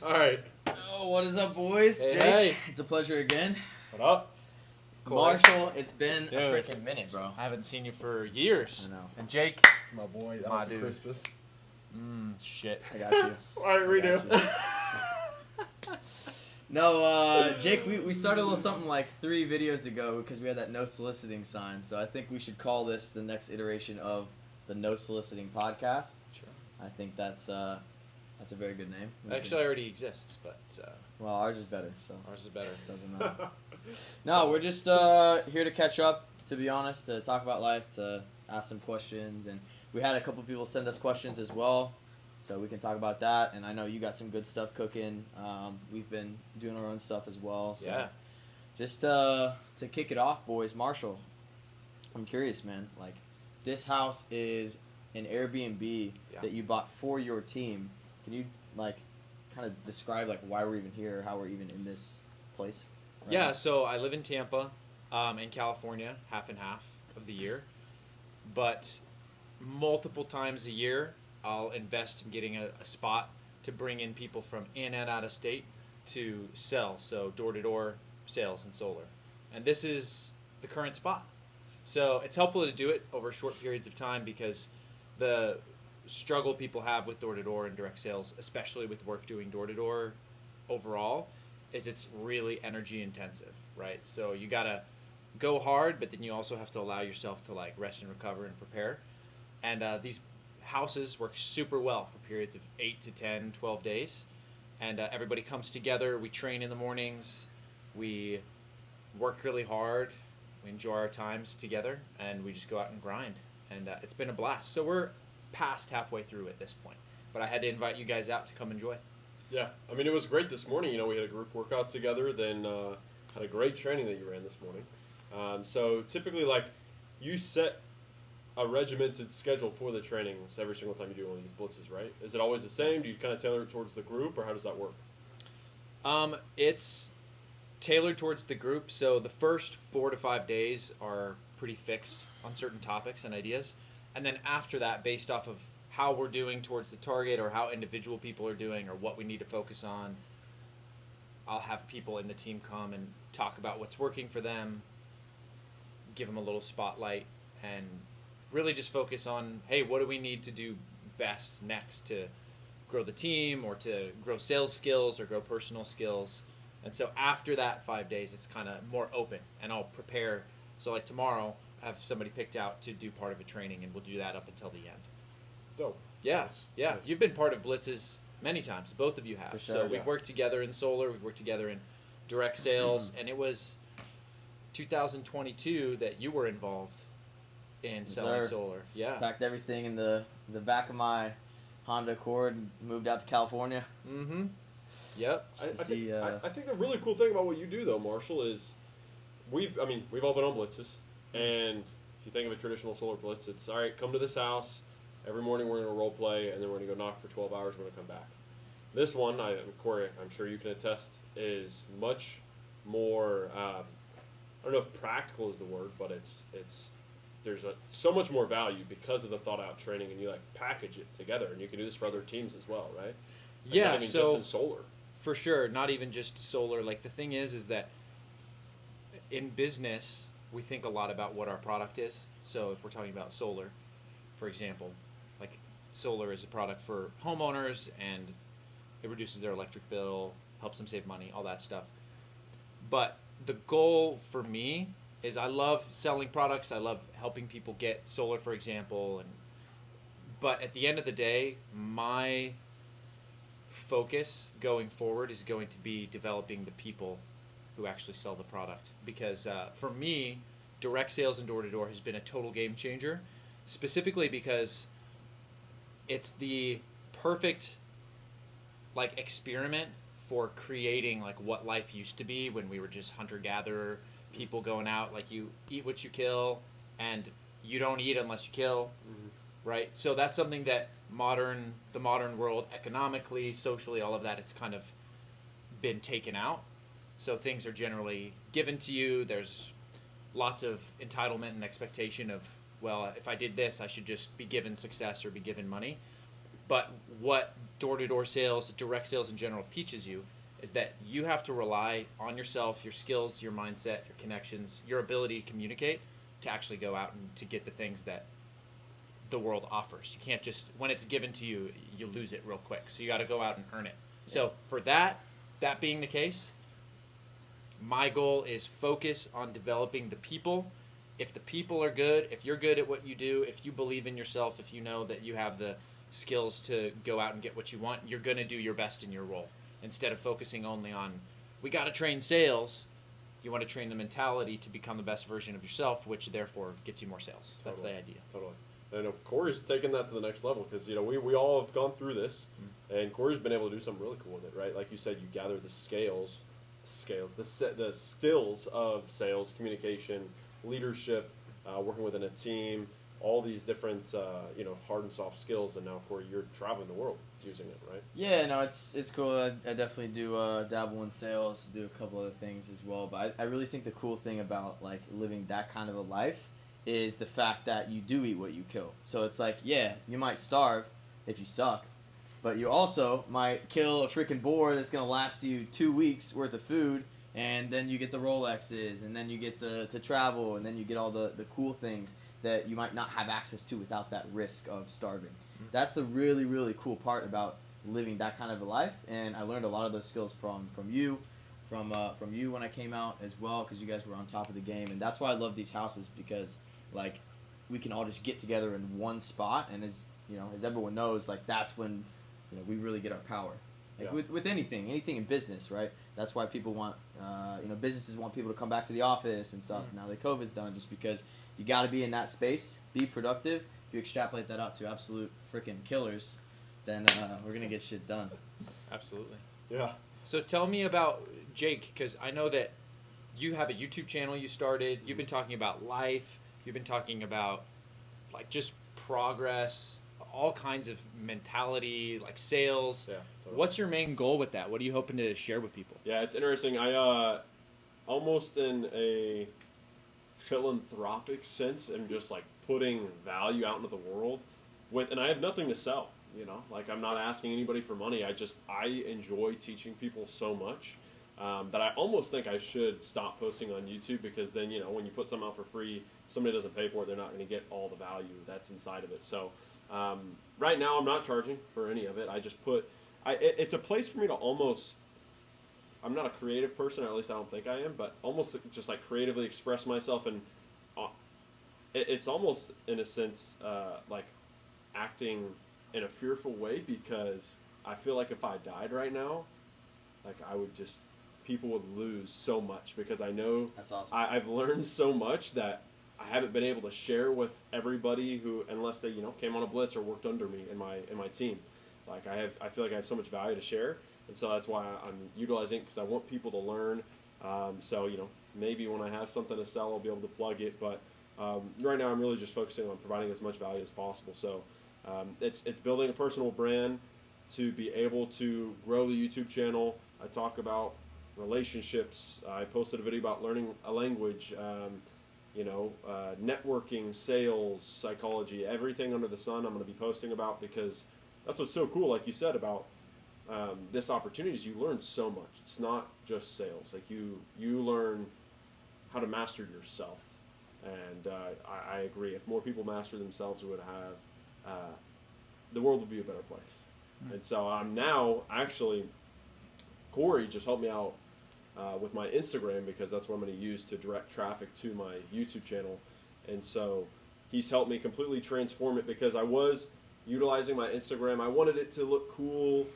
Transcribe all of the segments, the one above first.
All right. Oh, what is up, boys? Hey, Jake, hey. it's a pleasure again. What up? Cool. Marshall, it's been a Dude. freaking minute, bro. I haven't seen you for years. I know. And Jake, My boy, that My was dude. Christmas. shit. I got you. All right, redo. No, Jake, we started a little something like 3 videos ago because we had that no soliciting sign. So I think we should call this the next iteration of the No Soliciting podcast. Sure. I think that's a very good name. Actually, already exists, but Well, ours is better, so ours is better. doesn't matter. No, we're just here to catch up, to be honest, to talk about life, to ask some questions. And we had a couple people send us questions as well, so we can talk about that. And I know you got some good stuff cooking. We've been doing our own stuff as well. So Yeah. just to kick it off, boys, Marshall, I'm curious, man. Like, this house is an Airbnb that you bought for your team. Can you, like, kind of describe, like, why we're even here, how we're even in this place? Right Yeah, now? so I live in Tampa, in California, half and half of the year. But multiple times a year, I'll invest in getting a spot to bring in people from in and out of state to sell, so door-to-door sales and solar. And this is the current spot. So it's helpful to do it over short periods of time because the struggle people have with door-to-door and direct sales, especially with work doing door-to-door overall, is it's really energy intensive, right? So you gotta go hard, but then you also have to allow yourself to like rest and recover and prepare. And these houses work super well for periods of 8 to 10, 12 days. And everybody comes together. We train in the mornings. We work really hard. We enjoy our times together, and we just go out and grind. And it's been a blast. So we're past halfway through at this point. But I had to invite you guys out to come enjoy. Yeah, I mean, it was great this morning. You know, we had a group workout together, then had a great training that you ran this morning. So typically, like, you set a regimented schedule for the trainings every single time you do one of these blitzes, right? Is it always the same? Do you kind of tailor it towards the group, or how does that work? It's tailored towards the group. So the first 4 to 5 days are pretty fixed on certain topics and ideas. And then after that, based off of how we're doing towards the target or how individual people are doing or what we need to focus on, I'll have people in the team come and talk about what's working for them, give them a little spotlight, and really just focus on, hey, what do we need to do best next to grow the team or to grow sales skills or grow personal skills. And so after that 5 days, it's kind of more open, and I'll prepare. So like tomorrow, I have somebody picked out to do part of a training, and we'll do that up until the end. Dope. Yeah, Nice. yeah. Nice. You've been part of blitzes many times. Both of you have. For sure, So yeah. we've worked together in solar. We've worked together in direct sales, and it was 2022 that you were involved in Yes, selling sir. solar. Yeah. Packed everything in the back of my Honda Accord and moved out to California. Mm-hmm. Yep. I to see, think the really cool thing about what you do, though, Marshall, is we've all been on blitzes, and if you think of a traditional solar blitz, it's all right. Come to this house every morning. We're going to role play, and then we're going to go knock for 12 hours. We're going to come back. This one, Corey, I'm sure you can attest, is much more. I don't know if practical is the word, but it's there's so much more value because of the thought out training, and you like package it together, and you can do this for other teams as well, right? Like, Yeah. not even So just in solar. for sure, not even just solar. Like the thing is that in business, we think a lot about what our product is. So if we're talking about solar, for example, like solar is a product for homeowners, and it reduces their electric bill, helps them save money, all that stuff. But the goal for me is I love selling products. I love helping people get solar, for example. But at the end of the day, my focus going forward is going to be developing the people who actually sell the product. Because for me, direct sales and door-to-door has been a total game changer, specifically because it's the perfect like experiment for creating like what life used to be when we were just hunter-gatherer people going out. Like you eat what you kill, and you don't eat unless you kill, right? So that's something that the modern world, economically, socially, all of that, it's kind of been taken out. So things are generally given to you. There's lots of entitlement and expectation of, well, if I did this, I should just be given success or be given money. But what door-to-door sales, direct sales in general teaches you is that you have to rely on yourself, your skills, your mindset, your connections, your ability to communicate to actually go out and to get the things that the world offers. You can't just, when it's given to you, you lose it real quick. So you got to go out and earn it. So for that being the case, my goal is focus on developing the people. If the people are good, if you're good at what you do, if you believe in yourself, if you know that you have the skills to go out and get what you want, you're going to do your best in your role. Instead of focusing only on, we got to train sales, you want to train the mentality to become the best version of yourself, which therefore gets you more sales. That's the idea. Totally. And Corey's taken that to the next level because, we all have gone through this, and Corey's been able to do something really cool with it, right? Like you said, you gather the skills of sales, communication, leadership, working within a team, all these different, hard and soft skills, and now, Corey, you're traveling the world using it, right? Yeah, no, it's cool. I definitely do dabble in sales, do a couple other things as well. But I really think the cool thing about like living that kind of a life is the fact that you do eat what you kill. So it's like, yeah, you might starve if you suck, but you also might kill a freaking boar that's gonna last you 2 weeks worth of food, and then you get the Rolexes, and then you get to travel, and then you get all the cool things that you might not have access to without that risk of starving. That's the really, really cool part about living that kind of a life, and I learned a lot of those skills from you when I came out as well, because you guys were on top of the game, and that's why I love these houses, because like we can all just get together in one spot, and as everyone knows, like that's when we really get our power. Like with anything in business, right? That's why people want businesses want people to come back to the office and stuff. Now that COVID's done, just because you got to be in that space, be productive. If you extrapolate that out to absolute freaking killers, then we're gonna get shit done. Absolutely. Yeah. So tell me about Jake, because I know that you have a YouTube channel you started. You've been talking about life. You've been talking about like just progress, all kinds of mentality, like sales. Yeah. Totally. What's your main goal with that? What are you hoping to share with people? Yeah, it's interesting. I almost in a philanthropic sense am just like putting value out into the world and I have nothing to sell, like I'm not asking anybody for money. I enjoy teaching people so much that I almost think I should stop posting on YouTube, because then when you put something out for free, somebody doesn't pay for it, they're not going to get all the value that's inside of it. So right now I'm not charging for any of it. I just it's a place for me to almost, I'm not a creative person, or at least I don't think I am, but almost just like creatively express myself, and it's almost in a sense like acting in a fearful way, because I feel like if I died right now, like people would lose so much, because I know that's awesome. I've learned so much that I haven't been able to share with everybody who, unless they came on a blitz or worked under me in my team. Like I feel like I have so much value to share, and so that's why I'm utilizing it, because I want people to learn. So maybe when I have something to sell, I'll be able to plug it. But right now, I'm really just focusing on providing as much value as possible. So it's building a personal brand to be able to grow the YouTube channel. I talk about relationships. I posted a video about learning a language. Networking, sales, psychology, everything under the sun I'm going to be posting about, because that's what's so cool, like you said, about this opportunity is you learn so much. It's not just sales. Like you learn how to master yourself. And I agree. If more people master themselves, we would have, the world would be a better place. Mm-hmm. And so I'm now actually, Corey just helped me out with my Instagram, because that's what I'm going to use to direct traffic to my YouTube channel. And so he's helped me completely transform it, because I was utilizing my Instagram. I wanted it to look cool,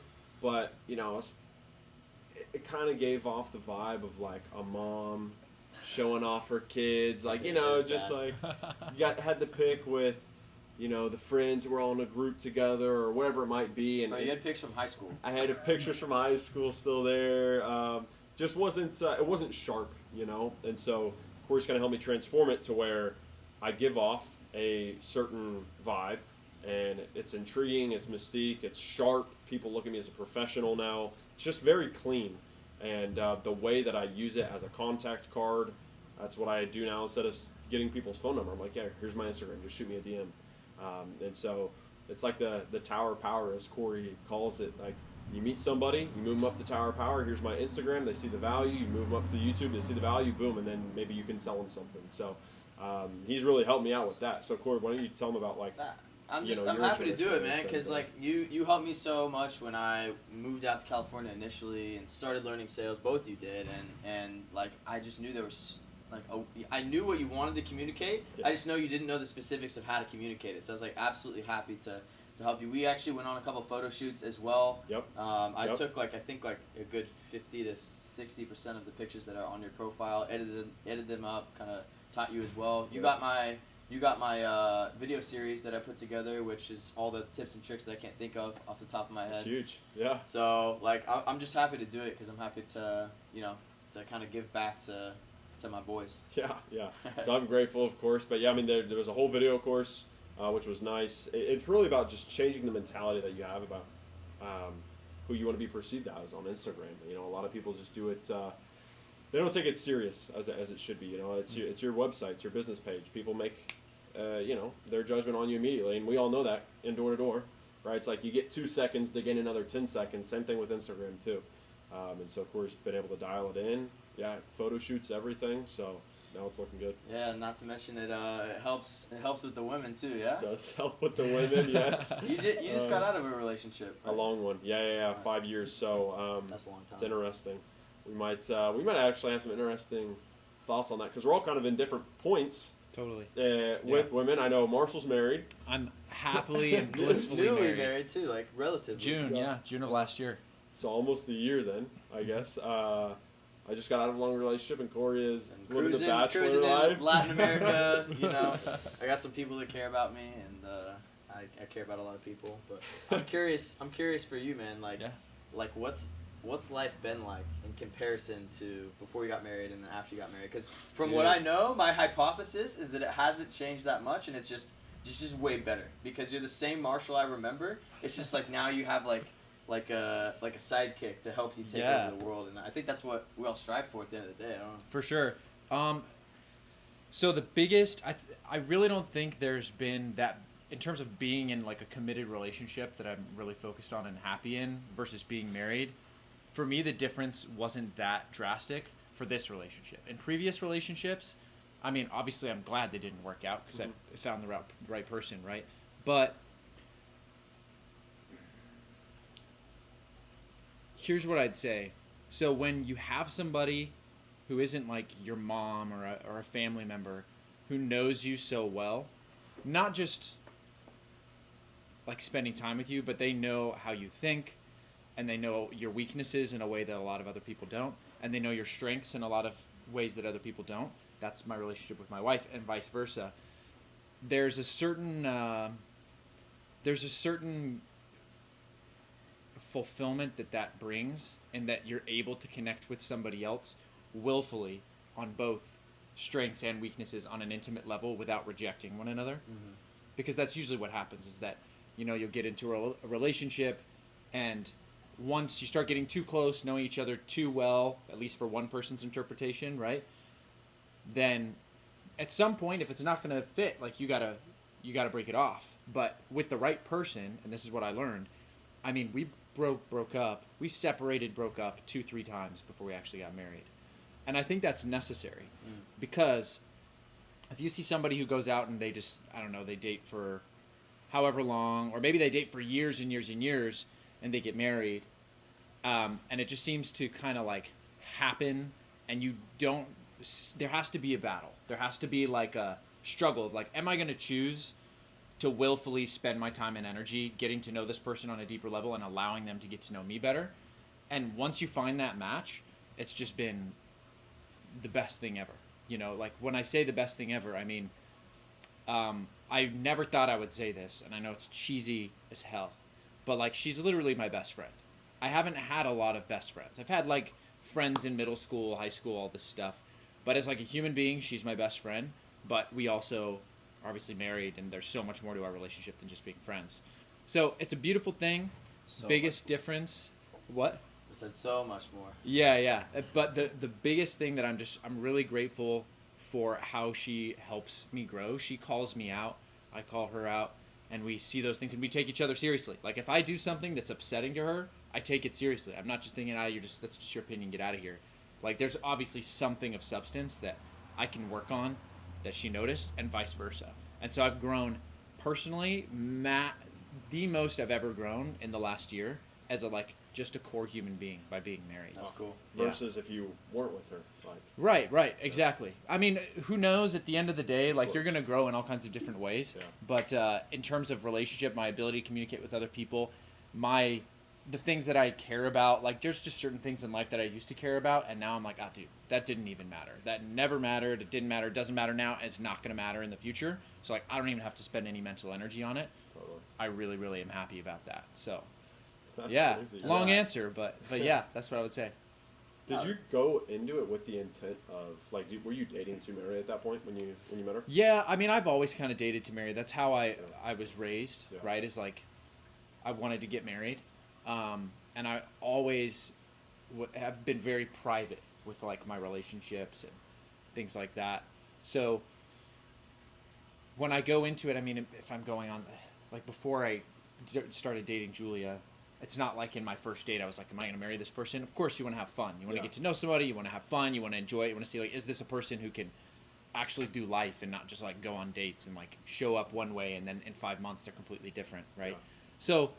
but it kind of gave off the vibe of like a mom showing off her kids, like just bad. Like had to pick with the friends who were all in a group together or whatever it might be. And you had pictures from high school. I had pictures from high school still there. Just wasn't it wasn't sharp, and so Corey's going to help me transform it to where I give off a certain vibe, and it's intriguing, it's mystique, it's sharp. People look at me as a professional now. It's just very clean, and the way that I use it as a contact card, that's what I do now. Instead of getting people's phone number, I'm like, yeah, here's my Instagram, just shoot me a DM. And so it's like the tower power, as Corey calls it. Like, you meet somebody, you move them up the tower of power. Here's my Instagram. They see the value. You move them up to YouTube. They see the value. Boom, and then maybe you can sell them something. So he's really helped me out with that. So Corey, why don't you tell them about like I'm your happy to do it, man, experience because and, like you helped me so much when I moved out to California initially and started learning sales. Both you did, and like I just knew there was like I knew what you wanted to communicate. Yeah. I just know you didn't know the specifics of how to communicate it. So I was like absolutely happy to help you. We actually went on a couple photo shoots as well. Yep. I Yep. took like I think like a good 50 to 60% of the pictures that are on your profile, edited them up, kind of taught you as well. You got my video series that I put together, which is all the tips and tricks that I can't think of off the top of my head. It's huge. Yeah. So like I'm just happy to do it because I'm happy to to kind of give back to my boys. Yeah, yeah. So I'm grateful, of course. But yeah, I mean, there was a whole video course, which was nice. It's really about just changing the mentality that you have about who you want to be perceived as on Instagram. You know, a lot of people just do it. They don't take it serious as it should be. You know, it's your website, it's your business page. People make their judgment on you immediately, and we all know that in door to door, right? It's like you get 2 seconds to gain another 10 seconds. Same thing with Instagram too. And so of course, been able to dial it in. Yeah, photo shoots, everything. So now it's looking good. Yeah, not to mention it helps with the women too. Yeah. It does help with the women, yes. You just got out of a relationship. Right? A long one. Yeah. Nice. 5 years. So That's a long time. it's interesting. We might actually have some interesting thoughts on that because we're all kind of in different points. Totally. With women. I know Marshall's married. I'm happily and blissfully newly married. too, like relatively. June of last year. So almost a year then, I guess. I just got out of a long relationship, and Corey is living the bachelor cruising life. in Latin America. I got some people that care about me, and I care about a lot of people. But I'm curious for you, man. Like what's life been like in comparison to before you got married and then after you got married? Because from what I know, my hypothesis is that it hasn't changed that much, and it's just way better because you're the same Marshall I remember. It's just like now you have like a sidekick to help you take over the world, and I think that's what we all strive for at the end of the day. I don't know. For sure. So the biggest, I really don't think there's been that in terms of being in like a committed relationship that I'm really focused on and happy in versus being married. For me, the difference wasn't that drastic for this relationship. In previous relationships, I mean, obviously I'm glad they didn't work out because I found the right person, right? But here's what I'd say. So when you have somebody who isn't like your mom or a family member who knows you so well, not just like spending time with you, but they know how you think and they know your weaknesses in a way that a lot of other people don't, and they know your strengths in a lot of ways that other people don't. That's my relationship with my wife and vice versa. There's a certain fulfillment that brings, and that you're able to connect with somebody else willfully on both strengths and weaknesses on an intimate level without rejecting one another. Mm-hmm. Because that's usually what happens is that, you'll get into a relationship, and once you start getting too close, knowing each other too well, at least for one person's interpretation, right? Then at some point, if it's not going to fit, like you gotta break it off. But with the right person, and this is what I learned, I mean, we broke up. We broke up 2-3 times before we actually got married. And I think that's necessary because if you see somebody who goes out and they just, I don't know, they date for however long, or maybe they date for years and years and years and they get married, and it just seems to kind of like happen, and there has to be a battle. There has to be like a struggle of like, am I going to choose to willfully spend my time and energy getting to know this person on a deeper level and allowing them to get to know me better? And once you find that match, it's just been the best thing ever. Like when I say the best thing ever, I mean, I never thought I would say this, and I know it's cheesy as hell, but like she's literally my best friend. I haven't had a lot of best friends. I've had like friends in middle school, high school, all this stuff, but as like a human being, she's my best friend. But we also are obviously married, and there's so much more to our relationship than just being friends. So it's a beautiful thing. Biggest difference. What? I said so much more. Yeah. But the biggest thing that I'm really grateful for how she helps me grow. She calls me out. I call her out. and we see those things and we take each other seriously. Like if I do something that's upsetting to her, I take it seriously. I'm not just thinking, that's just your opinion, get out of here. Like there's obviously something of substance that I can work on that she noticed, and vice versa. And so I've grown personally, the most I've ever grown in the last year as just a core human being by being married. That's cool. Versus if you weren't with her, Right, exactly. I mean, who knows? At the end of the day, you're gonna grow in all kinds of different ways. Yeah. But in terms of relationship, my ability to communicate with other people, the things that I care about, there's just certain things in life that I used to care about, and now I'm like, dude, that didn't even matter. That never mattered. It didn't matter. It doesn't matter now, and it's not gonna matter in the future. So I don't even have to spend any mental energy on it. Totally. I really, really am happy about that. So. That's crazy. Long nice. answer, but yeah, that's what I would say. Did you go into it with the intent of were you dating to marry at that point when you met her? Yeah, I mean, I've always kind of dated to marry. That's how I was raised, Yeah. right? Is I wanted to get married, and I always have been very private with my relationships and things like that. So when I go into it, I mean, if I'm going on before I started dating Julia. It's not like in my first date I was like, am I going to marry this person? Of course you want to have fun. You want to get to know somebody. You want to have fun. You want to enjoy it. You want to see, is this a person who can actually do life and not just, go on dates and, show up one way and then in 5 months they're completely different, right? Yeah. So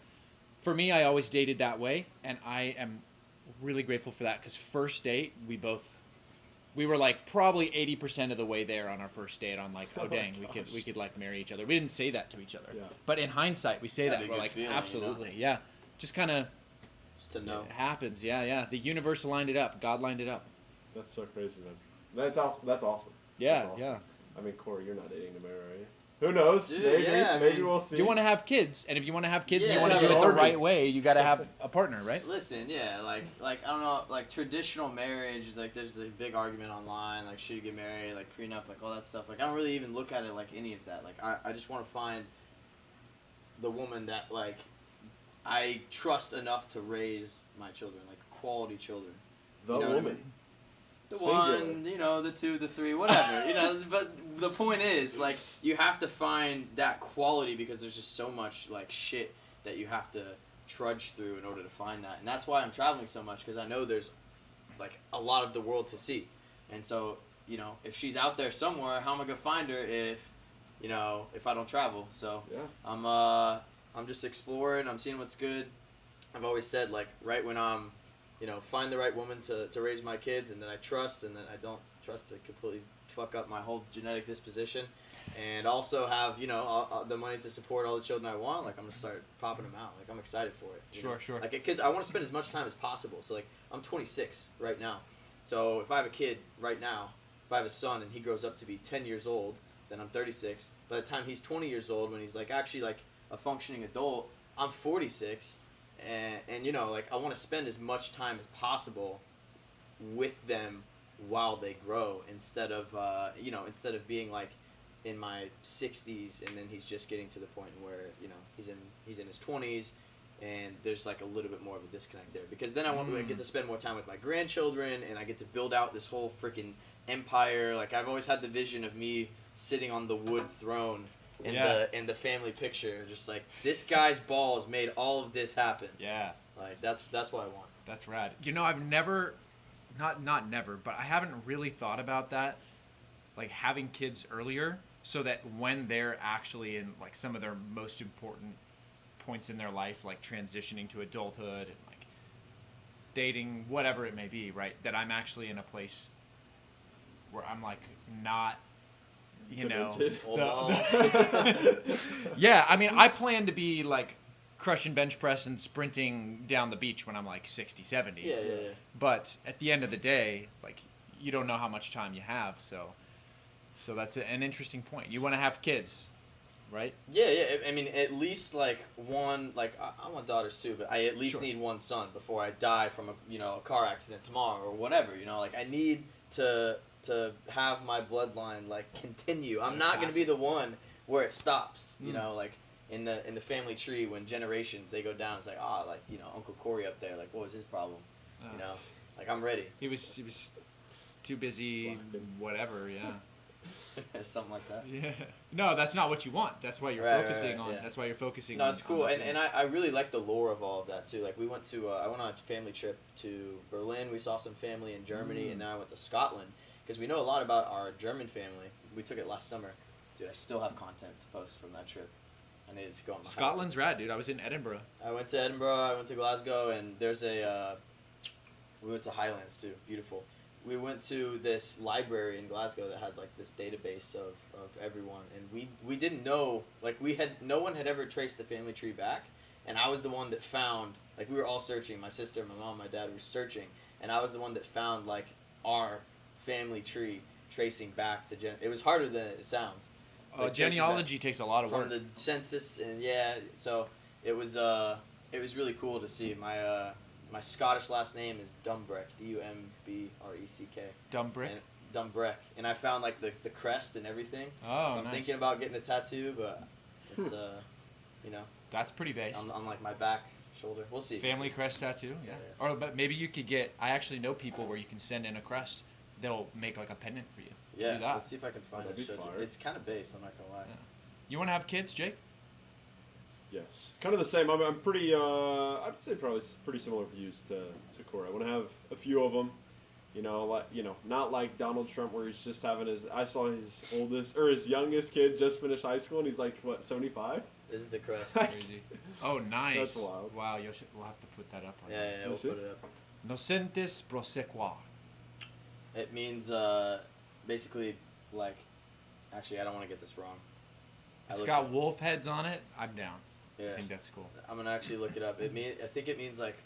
for me, I always dated that way, and I am really grateful for that because first date, we were, probably 80% of the way there on our first date on, oh, dang, we could marry each other. We didn't say that to each other. Yeah. But in hindsight, we say That'd that. be a We're good feeling, absolutely, yeah. Just kind of Just to know. it happens, yeah. The universe lined it up. God lined it up. That's so crazy, man. That's awesome. That's awesome. Yeah, That's awesome. yeah. I mean, Corey, you're not dating to marry, are you? Who knows? Dude, maybe, yeah, I maybe mean, we'll see. You want to have kids, and if you want to have kids and you Yeah, want to do it the Army. right way, you got to have a partner, right? Listen, yeah, I don't know, traditional marriage, there's a big argument online, should you get married, prenup, all that stuff. I don't really even look at it like any of that. I just want to find the woman that, I trust enough to raise my children, quality children. The You know what I woman. mean? The Singular. one, the two, the three, whatever, but the point is, you have to find that quality because there's just so much, shit that you have to trudge through in order to find that. And that's why I'm traveling so much, because I know there's, a lot of the world to see. And so, if she's out there somewhere, how am I going to find her if I don't travel? So, Yeah. I'm just exploring, I'm seeing what's good. I've always said, right when I'm find the right woman to raise my kids and that I trust and that I don't trust to completely fuck up my whole genetic disposition, and also have, the money to support all the children I want, I'm going to start popping them out. I'm excited for it. Sure. Because I want to spend as much time as possible. So, I'm 26 right now. So, if I have a kid right now, if I have a son and he grows up to be 10 years old, then I'm 36. By the time he's 20 years old, when he's, actually, a functioning adult, I'm 46. And I want to spend as much time as possible with them while they grow, instead of being in my 60s and then he's just getting to the point where he's in his 20s and there's a little bit more of a disconnect there, because then I get to spend more time with my grandchildren and I get to build out this whole freaking empire. I've always had the vision of me sitting on the wood throne in the family picture, just this guy's balls made all of this happen. Yeah. That's what I want. That's rad. I've never, not never, but I haven't really thought about that, having kids earlier, so that when they're actually in some of their most important points in their life, transitioning to adulthood and dating, whatever it may be, right, that I'm actually in a place where I'm not, Demented. Yeah, I mean, I plan to be crushing bench press and sprinting down the beach when I'm 60, 70. Yeah. But at the end of the day, you don't know how much time you have, so that's an interesting point. You want to have kids, right? Yeah. I mean, at least one. I want daughters too, but I at least need one son before I die from a car accident tomorrow or whatever. I need to have my bloodline continue. I'm not going to be the one where it stops. In the family tree, when generations they go down, it's Uncle Corey up there, what was his problem? I'm ready. He was too busy, Slacking. whatever. Yeah. Something like that. Yeah. No, that's not what you want. That's why you're focusing on. Yeah. That's why you're focusing. No, on, it's cool, on and I really like the lore of all of that too. Like we went to I went on a family trip to Berlin. We saw some family in Germany, and then I went to Scotland because we know a lot about our German family. We took it last summer. Dude, I still have content to post from that trip. I needed to go on my Scotland's highlights. rad, dude. I was in Edinburgh. I went to Edinburgh. I went to Glasgow, and there's a. We went to Highlands too. Beautiful. We went to this library in Glasgow that has like this database of everyone, and we didn't know, like no one had ever traced the family tree back, and I was the one that found, like we were all searching, my sister, my mom, my dad were searching, and I was the one that found like our family tree tracing back to it was harder than it sounds. Like, Genealogy takes a lot of from work. the census, and so it was really cool to see. My Scottish last name is Dumbrek, Dumbreck. Dumbrick. Dumbrek, and I found like the crest and everything. Oh, so I'm nice. thinking about getting a tattoo, but it's That's pretty base. on like my back shoulder. We'll see. Family crest tattoo, yeah. Yeah. Or but maybe you could get. I actually know people where you can send in a crest. They'll make like a pendant for you. Yeah, Do that. let's see if I can find that'd it. be fire. It's kind of base. I'm not gonna lie. Yeah. You want to have kids, Jake? Yes, kind of the same. I'm pretty. I'd say probably pretty similar views to Corey. I want to have a few of them. Not like Donald Trump, where he's just having his. I saw his youngest kid just finished high school, and he's like 75. This is the crest. Crazy. Oh, nice. That's wild. Wow, we'll have to put that up. Yeah, we'll see. put it up. Nocentes prosequa. It means basically like. Actually, I don't want to get this wrong. It's got wolf heads on it. I'm down. Yeah. I think that's cool. I'm gonna actually look it up. I think it means like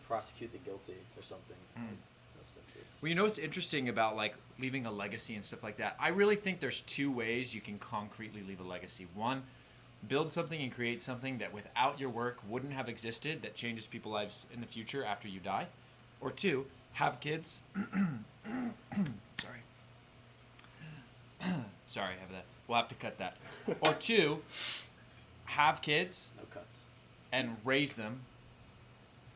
prosecute the guilty or something. Mm. Like, Well, you know what's interesting about like leaving a legacy and stuff like that? I really think there's two ways you can concretely leave a legacy. One, build something and create something that without your work wouldn't have existed that changes people's lives in the future after you die. Or two, have kids. Sorry. Sorry, I have that. We'll have to cut that. Or two, have kids no cuts. and raise them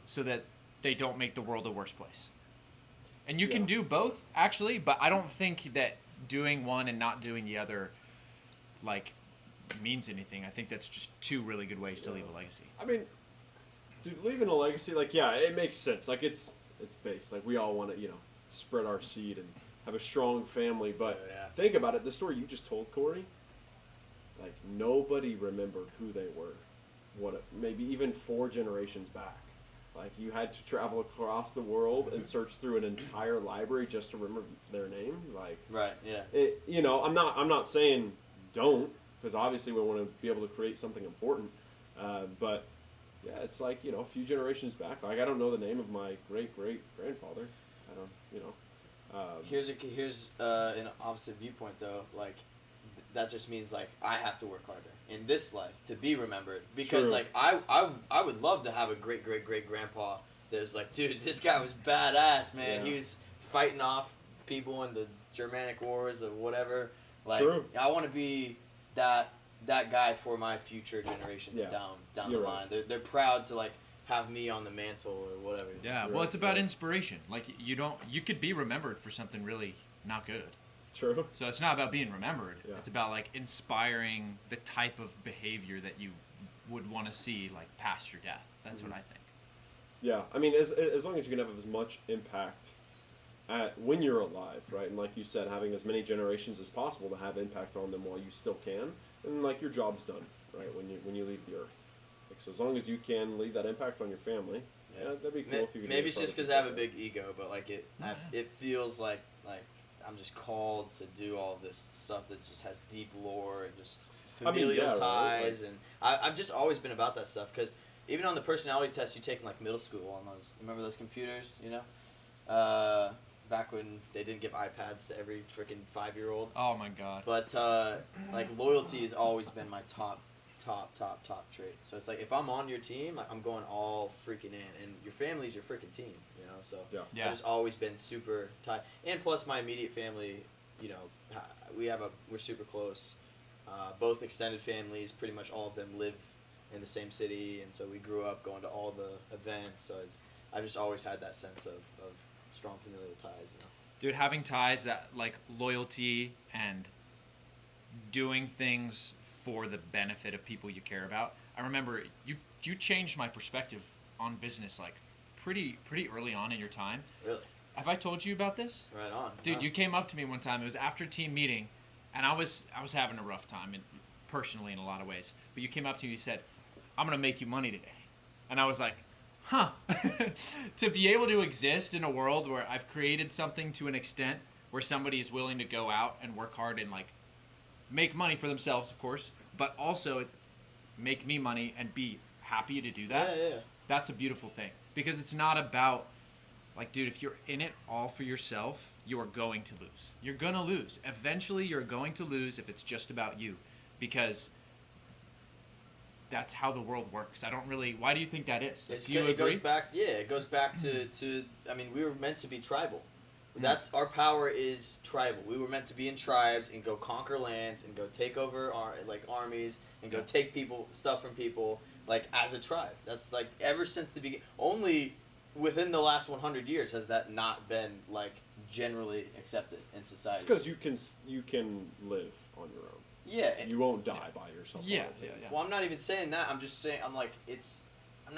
so that they don't make the world a worse place. And you can do both, actually, but I don't think that doing one and not doing the other, like, means anything. I think that's just two really good ways to leave a legacy. I mean, dude, leaving a legacy, like, yeah, it makes sense. Like, it's based. Like, we all want to, spread our seed and have a strong family. But think about it. The story you just told, Corey, like, nobody remembered who they were. Maybe even 4 generations back. Like, you had to travel across the world and search through an entire library just to remember their name. Like, Right. Yeah. I'm not saying don't, because obviously we want to be able to create something important. But yeah, it's like, a few generations back. Like, I don't know the name of my great grandfather. I don't. Here's an opposite viewpoint though. Like, that just means like I have to work harder in this life to be remembered, because True. like I would love to have a great grandpa that was like, dude, this guy was badass, man. Yeah. He was fighting off people in the Germanic wars or whatever. Like, True. I want to be that guy for my future generations Yeah. down You're the right. line. They're proud to like have me on the mantle or whatever. Yeah, well, it's about inspiration. Like, you could be remembered for something really not good. True. So it's not about being remembered. Yeah. It's about, like, inspiring the type of behavior that you would want to see, like, past your death. That's what I think. Yeah, I mean, as long as you can have as much impact when you're alive, right? And like you said, having as many generations as possible to have impact on them while you still can, and like your job's done, right? When you leave the earth, like, so as long as you can leave that impact on your family, yeah, that'd be cool if you could. Maybe it's just because I have a big ego, but like it feels like I'm just called to do all this stuff that just has deep lore and just familial ties, right? and I've just always been about that stuff, because even on the personality test you take in like middle school on those, remember those computers, back when they didn't give iPads to every freaking 5-year-old. Oh my god. But like loyalty has always been my top trait. So it's like if I'm on your team, I'm going all freaking in, and your family's your freaking team, So Yeah. I've just always been super tight, and plus my immediate family, we're super close. Both extended families, pretty much all of them live in the same city, and so we grew up going to all the events. So I've just always had that sense of strong familial ties. Dude, having ties, that like loyalty and doing things for the benefit of people you care about. I remember you changed my perspective on business like pretty early on in your time. Really? Have I told you about this? Right on. Dude, Yeah. you came up to me one time. It was after a team meeting, and I was having a rough time, and personally in a lot of ways. But you came up to me, you said, "I'm gonna make you money today," and I was like, "Huh." To be able to exist in a world where I've created something to an extent where somebody is willing to go out and work hard and like make money for themselves, of course, but also make me money and be happy to do that. Yeah. That's a beautiful thing, because it's not about, like, dude, if you're in it all for yourself, you are going to lose. You're going to lose. Eventually, you're going to lose if it's just about you, because that's how the world works. I don't really... Why do you think that is? Do you agree? It goes back to I mean, we were meant to be tribal. That's our power is tribal. We were meant to be in tribes and go conquer lands and go take over armies and go take stuff from people like as a tribe. That's like ever since the beginning. Only within the last 100 years has that not been like generally accepted in society. It's because you can live on your own. Yeah. You won't die by yourself. Yeah. Well, I'm not even saying that. I'm just saying I'm not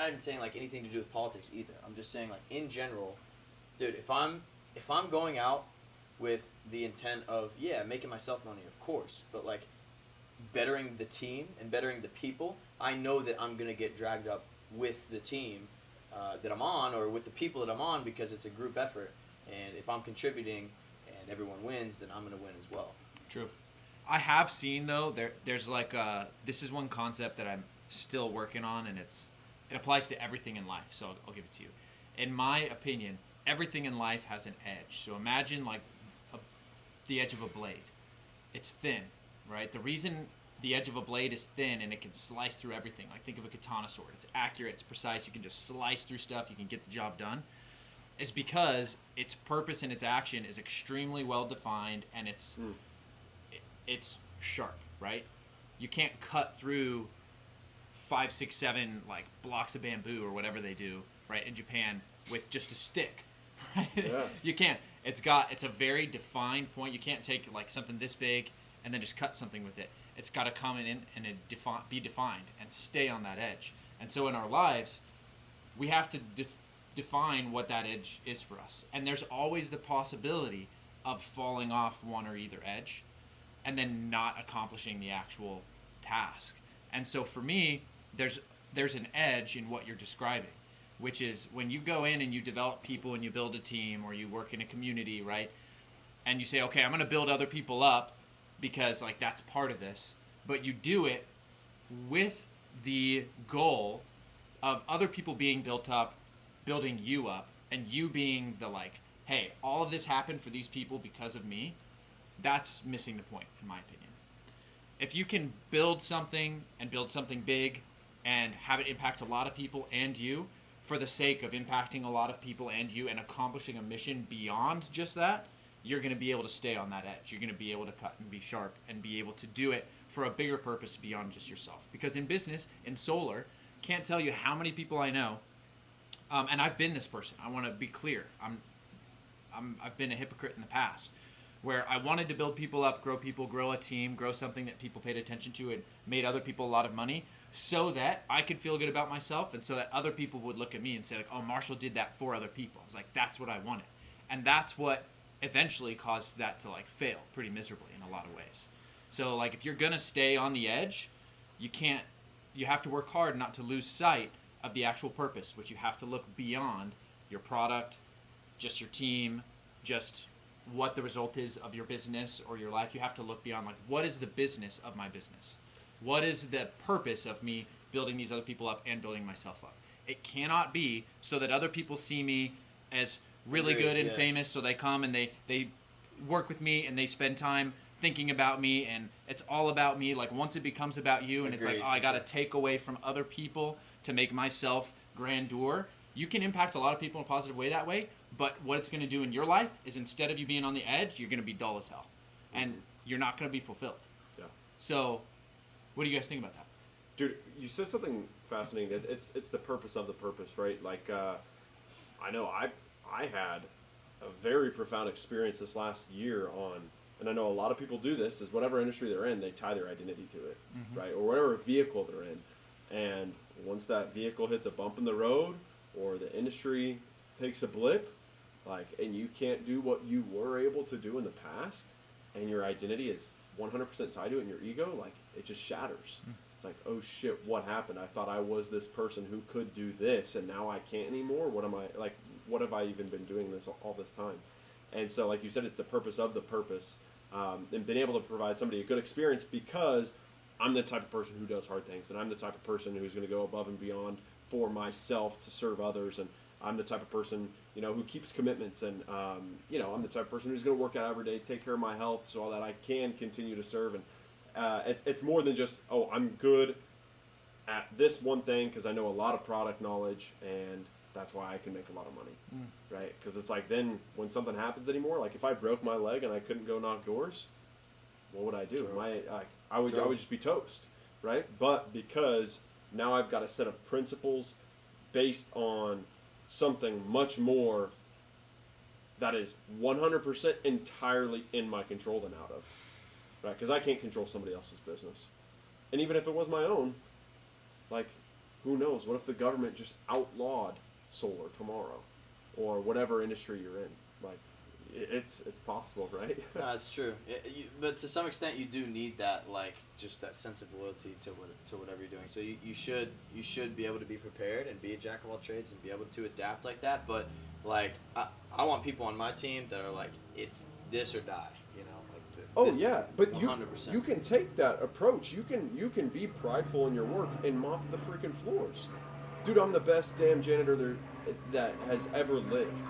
even saying like anything to do with politics either. I'm just saying like in general, dude, if I'm going out with the intent of making myself money, of course, but like bettering the team and bettering the people, I know that I'm gonna get dragged up with the team that I'm on or with the people that I'm on because it's a group effort. And if I'm contributing and everyone wins, then I'm gonna win as well. True. I have seen though there's like this is one concept that I'm still working on, and it applies to everything in life. So I'll give it to you. In my opinion, everything in life has an edge. So imagine like the edge of a blade. It's thin, right? The reason the edge of a blade is thin and it can slice through everything, like think of a katana sword. It's accurate, it's precise, you can just slice through stuff, you can get the job done, is because its purpose and its action is extremely well defined, and it's sharp, right? You can't cut through 5, 6, 7 like blocks of bamboo or whatever they do, right, in Japan with just a stick. Right? Yeah. You can't. It's a very defined point. You can't take like something this big and then just cut something with it. It's got to come in and be defined and stay on that edge. And so in our lives, we have to define what that edge is for us. And there's always the possibility of falling off one or either edge and then not accomplishing the actual task. And so for me, there's an edge in what you're describing, which is when you go in and you develop people and you build a team or you work in a community, right? And you say, okay, I'm going to build other people up because like that's part of this. But you do it with the goal of other people being built up, building you up, and you being the like, hey, all of this happened for these people because of me. That's missing the point, in my opinion. If you can build something and build something big and have it impact a lot of people and you, for the sake of impacting a lot of people and you and accomplishing a mission beyond just that, you're going to be able to stay on that edge. You're going to be able to cut and be sharp and be able to do it for a bigger purpose beyond just yourself. Because in business, in solar, can't tell you how many people I know, and I've been this person. I want to be clear. I've been a hypocrite in the past, where I wanted to build people up, grow a team, grow something that people paid attention to and made other people a lot of money, so that I could feel good about myself and so that other people would look at me and say, like, oh, Marshall did that for other people. I was like, that's what I wanted. And that's what eventually caused that to, like, fail pretty miserably in a lot of ways. So, like, if you're going to stay on the edge, you have to work hard not to lose sight of the actual purpose, which you have to look beyond your product, just your team, just what the result is of your business or your life. You have to look beyond, like, what is the business of my business? What is the purpose of me building these other people up and building myself up? It cannot be so that other people see me as really good and famous, so they come and they work with me and they spend time thinking about me and it's all about me. Like, once it becomes about you and it's like, oh, I got to take away from other people to make myself grandeur, you can impact a lot of people in a positive way that way, but what it's going to do in your life is instead of you being on the edge, you're going to be dull as hell. And you're not going to be fulfilled. Yeah. So, what do you guys think about that? Dude, you said something fascinating. It's the purpose of the purpose, right? Like, I know I had a very profound experience this last year on, and I know a lot of people do this, is whatever industry they're in, they tie their identity to it, right? Or whatever vehicle they're in. And once that vehicle hits a bump in the road or the industry takes a blip, like, and you can't do what you were able to do in the past, and your identity is 100% tied to it and your ego, like, it just shatters. It's like, oh shit, what happened? I thought I was this person who could do this, and now I can't anymore. What am I, like, what have I even been doing this all this time? And so, like you said, it's the purpose of the purpose, and being able to provide somebody a good experience, because I'm the type of person who does hard things, and I'm the type of person who's going to go above and beyond for myself to serve others, and I'm the type of person, you know, who keeps commitments, and you know, I'm the type of person who's going to work out every day, take care of my health, so that I can continue to serve. And it's more than just, oh, I'm good at this one thing because I know a lot of product knowledge, and that's why I can make a lot of money, right? Because it's like, then when something happens anymore, like if I broke my leg and I couldn't go knock doors, what would I do? I would just be toast, right? But because now I've got a set of principles based on something much more that is 100% entirely in my control than out of, right? Because I can't control somebody else's business. And even if it was my own, like, who knows? What if the government just outlawed solar tomorrow, or whatever industry you're in? Like, it's possible, right? No, that's true. But to some extent, you do need that, like, just that sense of loyalty to whatever you're doing. So you should be able to be prepared and be a jack of all trades and be able to adapt like that. But like, I want people on my team that are like, it's this or die. You know, like. Oh yeah, but 100%. you can take that approach. You can be prideful in your work and mop the freaking floors. Dude, I'm the best damn janitor that has ever lived,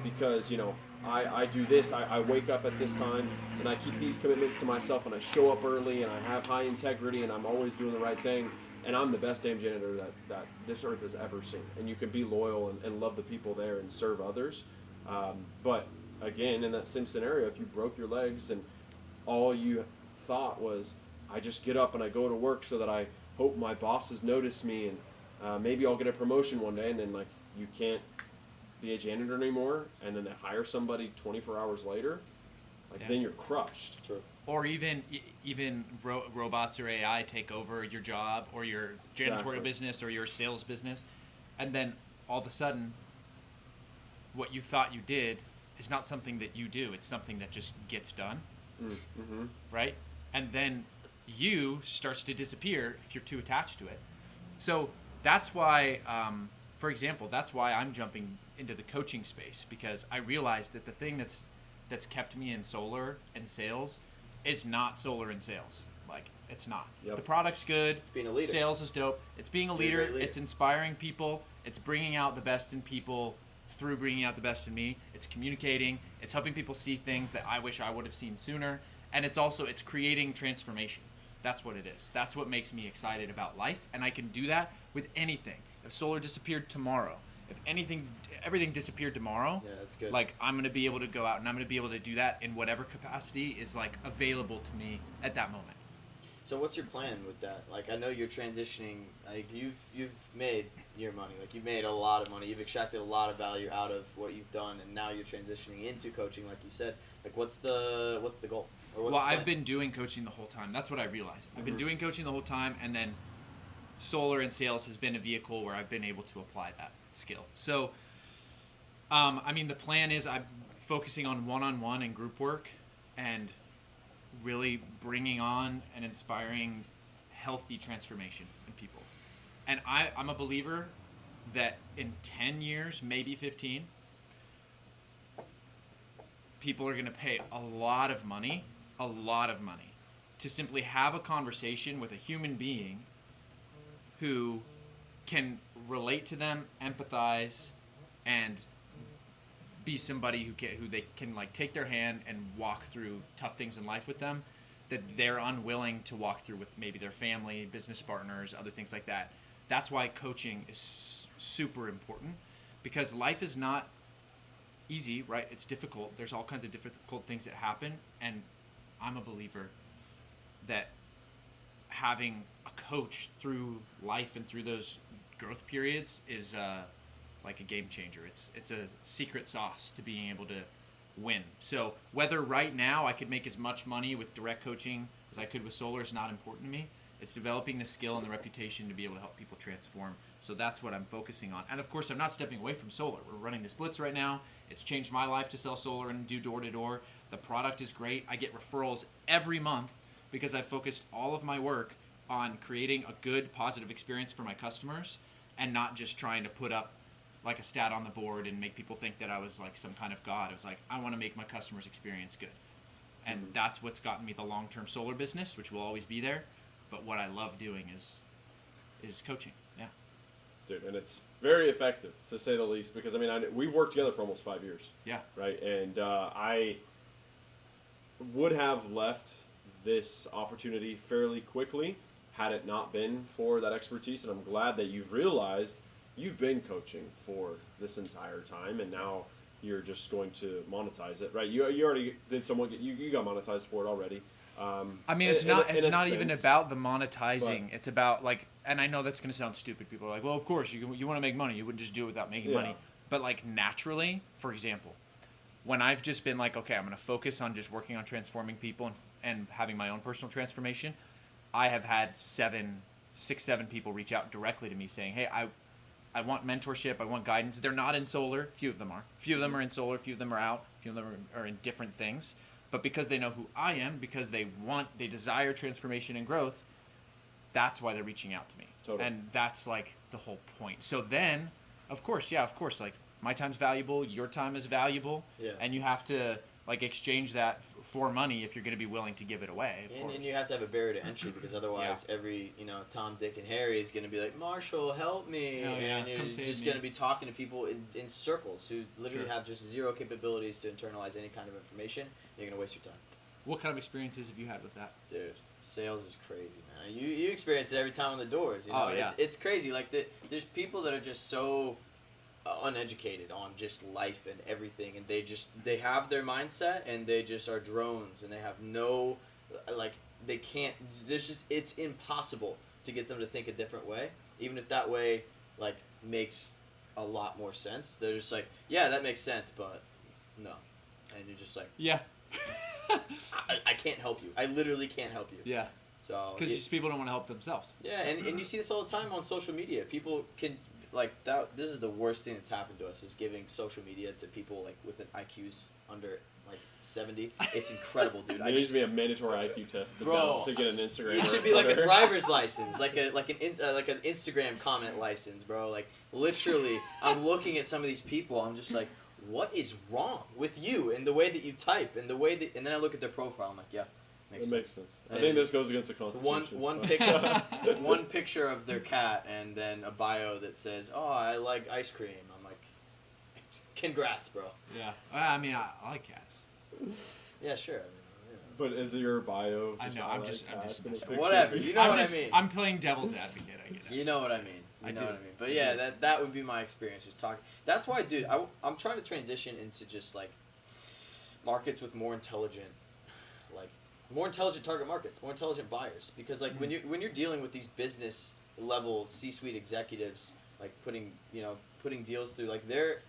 because, you know, I do this, I wake up at this time, and I keep these commitments to myself, and I show up early, and I have high integrity, and I'm always doing the right thing, and I'm the best damn janitor that this earth has ever seen. And you can be loyal and love the people there and serve others. But again, in that same scenario, if you broke your legs and all you thought was, I just get up and I go to work so that I hope my bosses notice me, and maybe I'll get a promotion one day, and then, like, you can't be a janitor anymore, and then they hire somebody 24 hours later, like, then you're crushed. True. Or even robots or AI take over your job or your janitorial business or your sales business, and then all of a sudden, what you thought you did is not something that you do. It's something that just gets done, right? And then you starts to disappear if you're too attached to it. So that's why, for example, that's why I'm jumping into the coaching space, because I realized that the thing that's kept me in solar and sales is not solar and sales. Like, it's not. Yep. The product's good. It's being a leader. Sales is dope. It's being a leader. It's inspiring people. It's bringing out the best in people through bringing out the best in me. It's communicating. It's helping people see things that I wish I would have seen sooner. And it's creating transformation. That's what it is. That's what makes me excited about life. And I can do that with anything. If solar disappeared tomorrow, if everything disappeared tomorrow, yeah, that's good. like, I'm going to be able to go out and I'm going to be able to do that in whatever capacity is, like, available to me at that moment. So what's your plan with that? Like, I know you're transitioning. Like, you've made your money. Like, you've made a lot of money. You've extracted a lot of value out of what you've done, and now you're transitioning into coaching, like you said. Like, what's the goal? Or what's the plan? I've been doing coaching the whole time. That's what I realized. I've been doing coaching the whole time, and then solar and sales has been a vehicle where I've been able to apply that skill. So, I mean, the plan is I'm focusing on one-on-one and group work, and really bringing on and inspiring healthy transformation in people. And I'm a believer that in 10 years, maybe 15, people are going to pay a lot of money to simply have a conversation with a human being who can relate to them, empathize, and be somebody who they can, like, take their hand and walk through tough things in life with them that they're unwilling to walk through with maybe their family, business partners, other things like that. That's why coaching is super important, because life is not easy, right? It's difficult. There's all kinds of difficult things that happen, and I'm a believer that having a coach through life and through those growth periods is like a game changer. It's a secret sauce to being able to win. So whether right now I could make as much money with direct coaching as I could with solar is not important to me. It's developing the skill and the reputation to be able to help people transform. So that's what I'm focusing on. And of course, I'm not stepping away from solar. We're running this blitz right now. It's changed my life to sell solar and do door-to-door. The product is great. I get referrals every month because I focused all of my work on creating a good, positive experience for my customers and not just trying to put up like a stat on the board and make people think that I was like some kind of god. I was like, I want to make my customers' experience good. And that's what's gotten me the long-term solar business, which will always be there. But what I love doing is coaching. Yeah. Dude, and it's very effective, to say the least, because, I mean, we've worked together for almost 5 years. Yeah. Right? And I would have left this opportunity fairly quickly had it not been for that expertise. And I'm glad that you've realized you've been coaching for this entire time, and now you're just going to monetize it, right? You already did you got monetized for it already. I mean, it's not even about the monetizing. It's about like, and I know that's going to sound stupid. People are like, well, of course you want to make money. You wouldn't just do it without making money. But like naturally, for example, when I've just been like, okay, I'm going to focus on just working on transforming people and having my own personal transformation, I have had 7 people reach out directly to me saying, hey, I want mentorship. I want guidance. They're not in solar. Few of them are. Few of them are in solar. Few of them are out. Few of them are in different things. But because they know who I am, because they desire transformation and growth, that's why they're reaching out to me. Totally. And that's like the whole point. So then, of course, like my time's valuable, your time is valuable, and you have to like exchange that for money if you're going to be willing to give it away. And you have to have a barrier to entry because otherwise every Tom, Dick, and Harry is going to be like, Marshall, help me, and you're just going to be talking to people in circles who literally have just zero capabilities to internalize any kind of information. You're going to waste your time. What kind of experiences have you had with that? Dude, sales is crazy, man. You experience it every time on the doors. You know? It's crazy. Like there's people that are just so uneducated on just life and everything, and they have their mindset and they just are drones, and they have no they can't. It's impossible to get them to think a different way, even if that way makes a lot more sense. They're just like, yeah, that makes sense, but no, and you're just like, yeah. I can't help you. I literally can't help you. Yeah. So because people don't want to help themselves. Yeah, and you see this all the time on social media. People can that. This is the worst thing that's happened to us, is giving social media to people with an IQs under 70. It's incredible, dude. There needs to be a mandatory IQ test to get an Instagram. It should be like a driver's license, like an Instagram comment license, bro. Like literally, I'm looking at some of these people. I'm just like, what is wrong with you and the way that you type and the way that, and then I look at their profile. I'm like, yeah, makes sense. I think this goes against the Constitution. One picture of their cat and then a bio that says, "Oh, I like ice cream." I'm like, congrats, bro. Yeah, I mean, I like cats. Yeah, sure. But is your bio just I'm just whatever. You know what I mean. I'm playing devil's advocate. I get it. You know what I mean. I know what I mean. But yeah, that would be my experience, just talking. That's why, dude, I'm trying to transition into just markets with more intelligent target markets, more intelligent buyers. Because when you're dealing with these business level C-suite executives, putting deals through, they're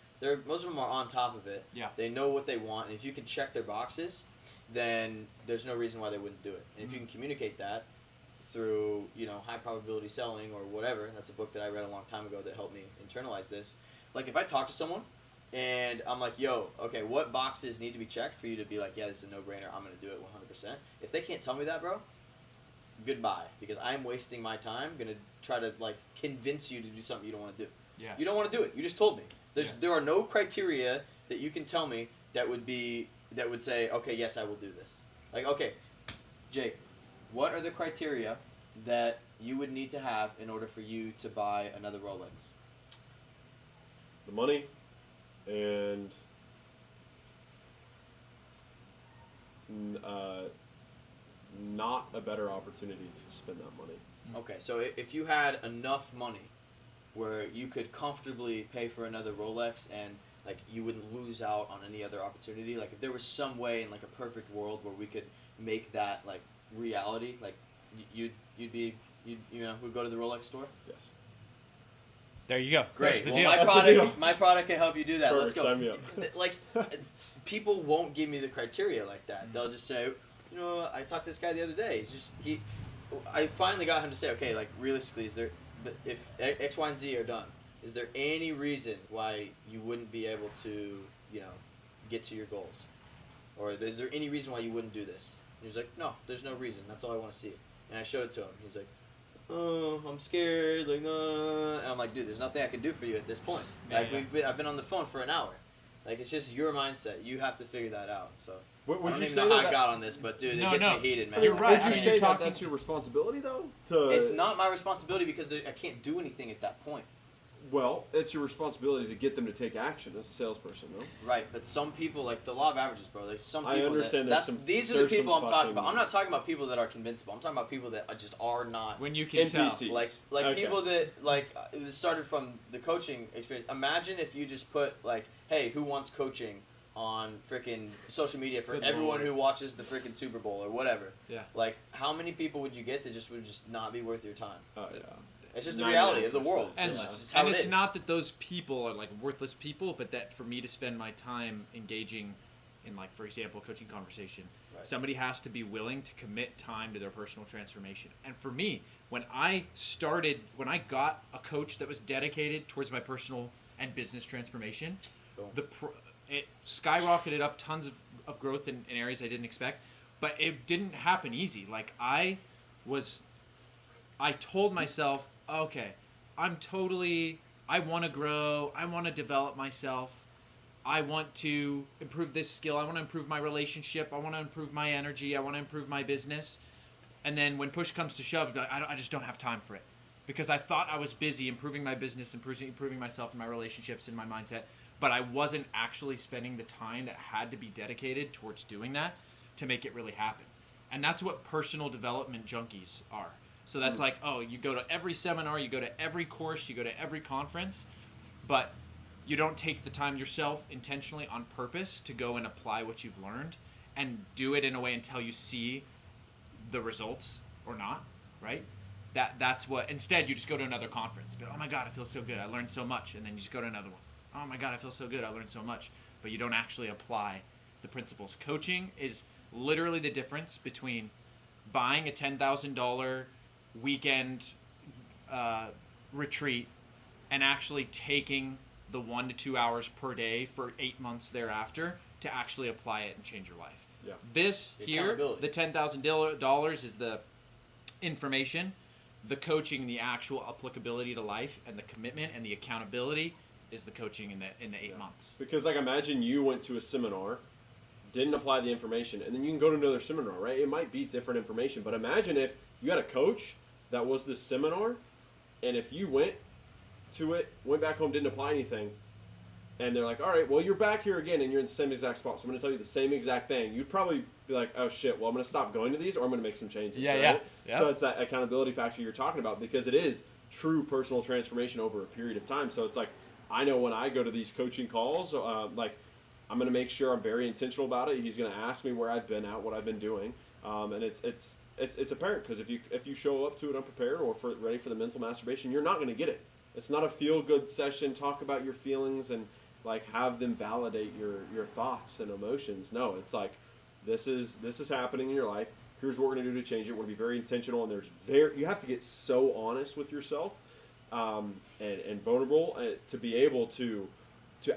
most of them are on top of it. Yeah. They know what they want, and if you can check their boxes, then there's no reason why they wouldn't do it. And if you can communicate that through high probability selling or whatever, that's a book that I read a long time ago that helped me internalize this. If I talk to someone and I'm like, yo, okay, what boxes need to be checked for you to be like, yeah, this is a no-brainer, I'm going to do it 100%. If they can't tell me that, bro, goodbye, because I'm wasting my time going to try to convince you to do something you don't want to do. Yes. You don't want to do it. You just told me. There are no criteria that you can tell me that would say, okay, yes, I will do this. Okay, Jake, what are the criteria that you would need to have in order for you to buy another Rolex? The money and not a better opportunity to spend that money. Okay, so if you had enough money where you could comfortably pay for another Rolex and you wouldn't lose out on any other opportunity, if there was some way in a perfect world where we could make that reality, we'd go to the Rolex store? Yes. There you go. Great. That's the Well, deal. my product can help you do that. Perfect, Let's go. sign me up. Like, people won't give me the criteria like that. They'll just say, you know, I talked to this guy the other day. I finally got him to say, okay, like realistically, if X, Y, and Z are done, is there any reason why you wouldn't be able to, you know, get to your goals? Or is there any reason why you wouldn't do this? And he's like, no, there's no reason. That's all I want to see. And I showed it to him. He's like, oh, I'm scared. Like, and I'm like, dude, there's nothing I can do for you at this point. Like, I've been on the phone for an hour. Like, it's just your mindset. You have to figure that out. So I don't even know how I got on this, but dude, it gets me heated, man. You're right. Would you say that that's your responsibility though? It's not my responsibility because I can't do anything at that point. Well, it's your responsibility to get them to take action as a salesperson, though. Right, but some people, like the law of averages, bro. Like some people. I understand. These are the people I'm talking about. I'm not talking about people that are convincible. I'm talking about people that just are not. When you can NPCs. tell. Like Okay. people that it started from the coaching experience. Imagine if you just put like, hey, who wants coaching on freaking social media for Good everyone Lord. who watches the freaking Super Bowl or whatever. Yeah. Like, how many people would you get that would just not be worth your time? Oh yeah. It's just the reality of the 99%. world. And, It's just how and it it's is. not that those people are like worthless people, but that for me to spend my time engaging in, like, for example, coaching conversation, Right. somebody has to be willing to commit time to their personal transformation. And for me, when I got a coach that was dedicated towards my personal and business transformation, Boom. it skyrocketed up tons of growth in areas I didn't expect, but it didn't happen easy. Like, I told myself, okay, I want to grow, I want to develop myself, I want to improve this skill, I want to improve my relationship, I want to improve my energy, I want to improve my business. And then when push comes to shove, I just don't have time for it. Because I thought I was busy improving my business, improving myself and my relationships and my mindset, but I wasn't actually spending the time that had to be dedicated towards doing that to make it really happen. And that's what personal development junkies are. So that's like, oh, you go to every seminar, you go to every course, you go to every conference, but you don't take the time yourself intentionally on purpose to go and apply what you've learned and do it in a way until you see the results or not, right? That's what, instead you just go to another conference. But, oh my God, I feel so good. I learned so much. And then you just go to another one. Oh my God, I feel so good. I learned so much. But you don't actually apply the principles. Coaching is literally the difference between buying a $10,000 weekend retreat and actually taking the 1 to 2 hours per day for 8 months thereafter to actually apply it and change your life. Yeah. This here, the $10,000 is the information. The coaching, the actual applicability to life, and the commitment and the accountability is the coaching in the 8 months. Because, like, imagine you went to a seminar, didn't apply the information, and then you can go to another seminar, right? It might be different information, but imagine if you had a coach that was this seminar, and if you went to it, went back home, didn't apply anything, and they're like, all right, well, you're back here again, and you're in the same exact spot, so I'm going to tell you the same exact thing. You'd probably be like, oh, shit, well, I'm going to stop going to these, or I'm going to make some changes, right? Yeah. So it's that accountability factor you're talking about, because it is true personal transformation over a period of time. So it's like, I know when I go to these coaching calls, like, I'm going to make sure I'm very intentional about it. He's going to ask me where I've been at, what I've been doing, and it's apparent, because if you show up to it unprepared or ready for the mental masturbation, you're not going to get it. It's not a feel-good session, talk about your feelings and like have them validate your thoughts and emotions. No, it's like this is happening in your life. Here's what we're going to do to change it. We're going to be very intentional, and you have to get so honest with yourself and vulnerable to be able to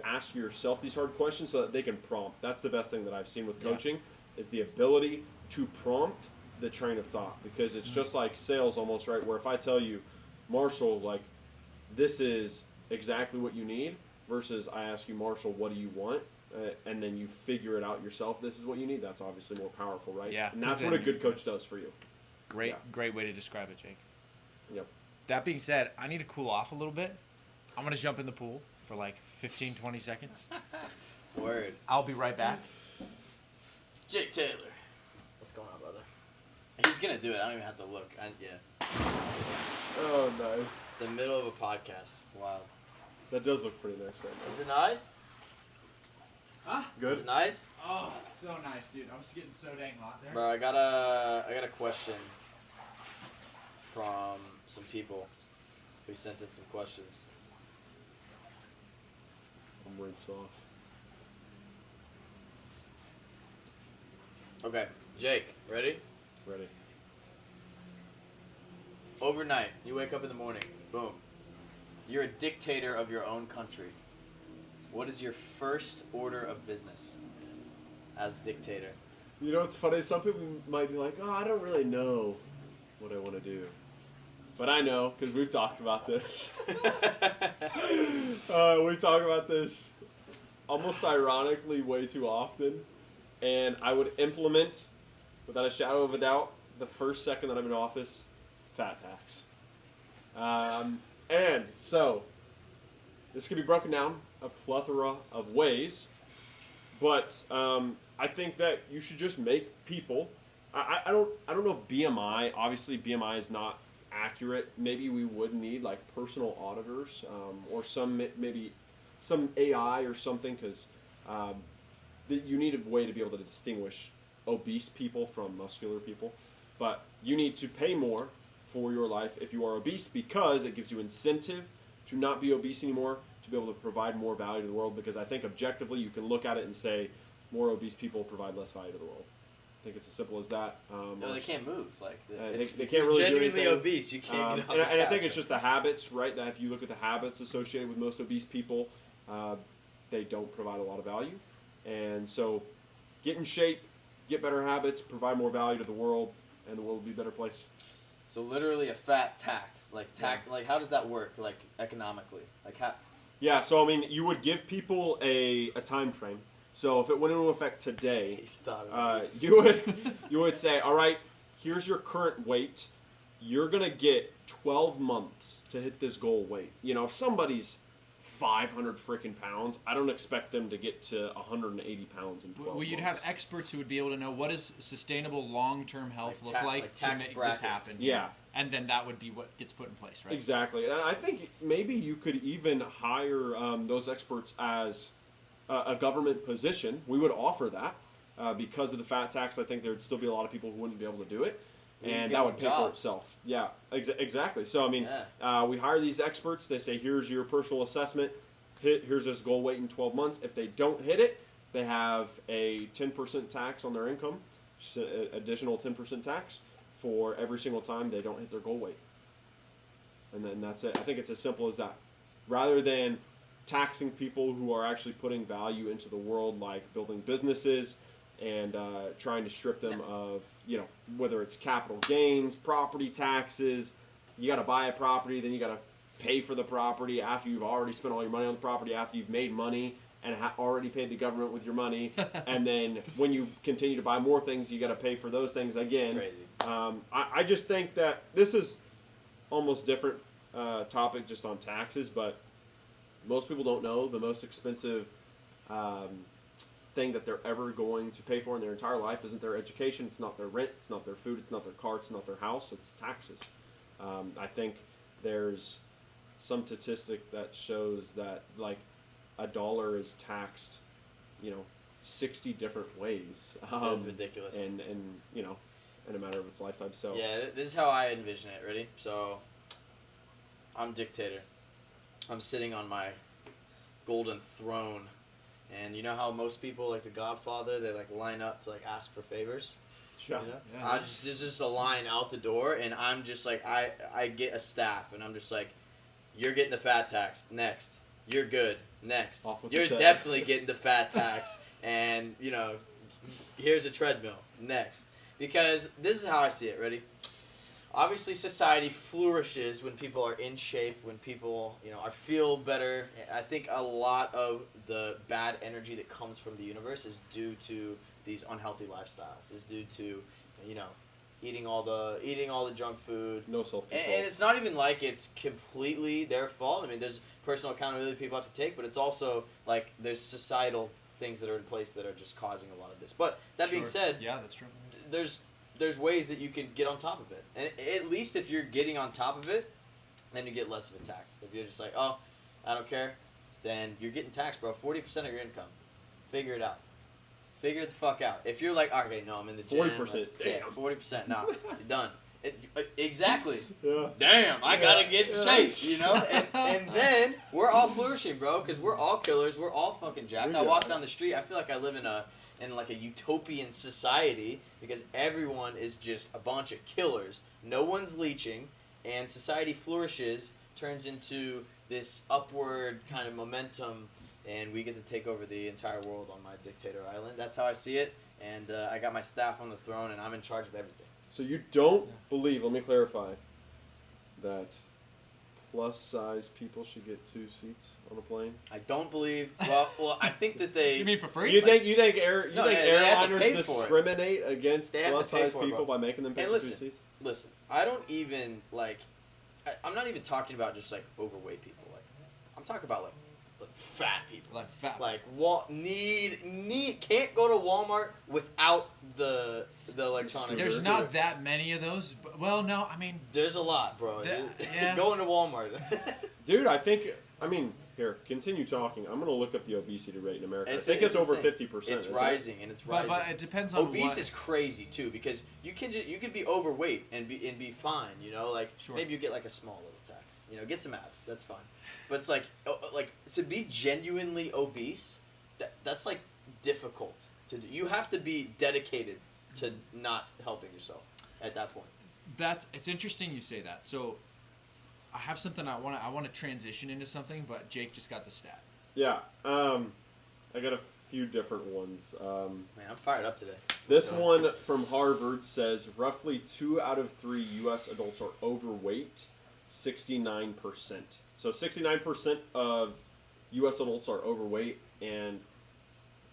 ask yourself these hard questions so that they can prompt. That's the best thing that I've seen with coaching is the ability to prompt the train of thought, because it's just like sales almost, right? Where if I tell you, Marshall, like, this is exactly what you need, versus I ask you, Marshall, what do you want? And then you figure it out yourself. This is what you need. That's obviously more powerful, right? Yeah. And that's what a good coach does for you. Great way to describe it, Jake. Yep. That being said, I need to cool off a little bit. I'm going to jump in the pool for like 15, 20 seconds. Word. I'll be right back. Jake Taylor. What's going on, brother? He's going to do it. I don't even have to look. Oh, nice. The middle of a podcast. Wow. That does look pretty nice right now. Is it nice? Huh? Good. Is it nice? Oh, so nice, dude. I'm just getting so dang hot there. Bro, I got a question from some people who sent in some questions. I'm rinse off. Okay, Jake, ready? Ready. Overnight, you wake up in the morning, boom. You're a dictator of your own country. What is your first order of business as dictator? You know what's funny? Some people might be like, oh, I don't really know what I want to do. But I know, because we've talked about this. We've talked about this almost ironically way too often. And I would implement, without a shadow of a doubt, the first second that I'm in office, fat tax. And so, this can be broken down a plethora of ways. But I think that you should just make people. I don't know if BMI. Obviously, BMI is not accurate. Maybe we would need like personal auditors or maybe some AI or something, because you need a way to be able to distinguish obese people from muscular people. But you need to pay more for your life if you are obese, because it gives you incentive to not be obese anymore, to be able to provide more value to the world. Because I think objectively you can look at it and say more obese people provide less value to the world. I think it's as simple as that. No, they can't move. Like they can't really do anything. Genuinely obese, you can't get off the and I couch. think it's just the habits, right? That if you look at the habits associated with most obese people, they don't provide a lot of value. And so get in shape, get better habits, provide more value to the world, and the world will be a better place. So literally a fat tax. Like like how does that work? Like economically? Like how? Yeah, so I mean, you would give people a time frame. So if it went into effect today, you would say, all right, here's your current weight. You're gonna get 12 months to hit this goal weight. You know, if somebody's 500 freaking pounds, I don't expect them to get to 180 pounds in 12 Well, you'd months. have experts who would be able to know what does sustainable long-term health look like to tax make brackets. this happen. Yeah. And then that would be what gets put in place, right? Exactly. And I think maybe you could even hire those experts as a government position. We would offer that because of the fat tax. I think there would still be a lot of people who wouldn't be able to do it. And that would pay for itself. Yeah, exactly. So, I mean, we hire these experts. They say, here's your personal assessment. Here's this goal weight in 12 months. If they don't hit it, they have a 10% tax on their income, just an additional 10% tax for every single time they don't hit their goal weight. And then that's it. I think it's as simple as that. Rather than taxing people who are actually putting value into the world, like building businesses and trying to strip them of, you know, whether it's capital gains, property taxes. You got to buy a property, then you got to pay for the property after you've already spent all your money on the property, after you've made money and already paid the government with your money. And then when you continue to buy more things, you got to pay for those things again. It's crazy. I just think that this is almost different topic just on taxes, but most people don't know the most expensive thing that they're ever going to pay for in their entire life isn't their education, it's not their rent, it's not their food, it's not their car, it's not their house, it's taxes. I think there's some statistic that shows that like $1 is taxed, 60 different ways. That's ridiculous. And in a matter of its lifetime. So yeah, this is how I envision it. Ready? So I'm dictator. I'm sitting on my golden throne. And you know how most people, like The Godfather, they like line up to like ask for favors? yeah. You know? Yeah. There's just a line out the door, and I'm just like, I get a staff, and I'm just like, you're getting the fat tax, next. You're good, next. You're definitely getting the fat tax, and, here's a treadmill, next. Because this is how I see it, ready? Obviously, society flourishes when people are in shape, when people, feel better. I think a lot of the bad energy that comes from the universe is due to these unhealthy lifestyles. Is due to, eating all the junk food. No self-control. And it's not even like it's completely their fault. I mean, there's personal accountability people have to take, but it's also like there's societal things that are in place that are just causing a lot of this. But that being said, yeah, that's true. There's ways that you can get on top of it. And at least if you're getting on top of it, then you get less of a tax. If you're just like, oh, I don't care, then you're getting taxed, bro. 40% of your income. Figure it out. Figure it the fuck out. If you're like, okay, no, I'm in the gym. 40%. Like, yeah, 40%. Nah, you're done. Exactly. Yeah. Damn, I gotta get in Yeah. shape, you know? And then we're all flourishing, bro, because we're all killers. We're all fucking jacked. I walk down the street. I feel like I live in like a utopian society because everyone is just a bunch of killers. No one's leeching, and society flourishes, turns into this upward kind of momentum, and we get to take over the entire world on my dictator island. That's how I see it, and I got my staff on the throne, and I'm in charge of everything. So you don't believe, let me clarify, that plus-size people should get 2 seats on a plane? I don't believe. Well, I think that they. You mean for free? You think they have to airliners pay for it. discriminate against They have to pay plus-size for it, people bro. by making them pay And for listen, 2 seats? Listen, I don't even like. I'm not even talking about just like overweight people. Like, I'm talking about like fat people. Like fat. Like need can't go to Walmart without the electronic. There's scooter. not that many of those. But, well, no, I mean, There's a lot, bro. Yeah. Going to Walmart. Dude, here, continue talking. I'm going to look up the obesity rate in America. I think it's over insane. 50%. It's isn't rising, and it's rising. but it depends on Obese what. is crazy too because you can be overweight and be fine, you know, like Sure. maybe you get like a small little tax, you know, get some abs, that's fine. But it's like to be genuinely obese, that's like difficult to do. You have to be dedicated to not helping yourself at that point. It's interesting you say that. So, I have something I want to transition into something, but Jake just got the stat. Yeah. I got a few different ones. Man, I'm fired up today. This one from Harvard says roughly 2 out of 3 U.S. adults are overweight, 69%. So 69% of U.S. adults are overweight, and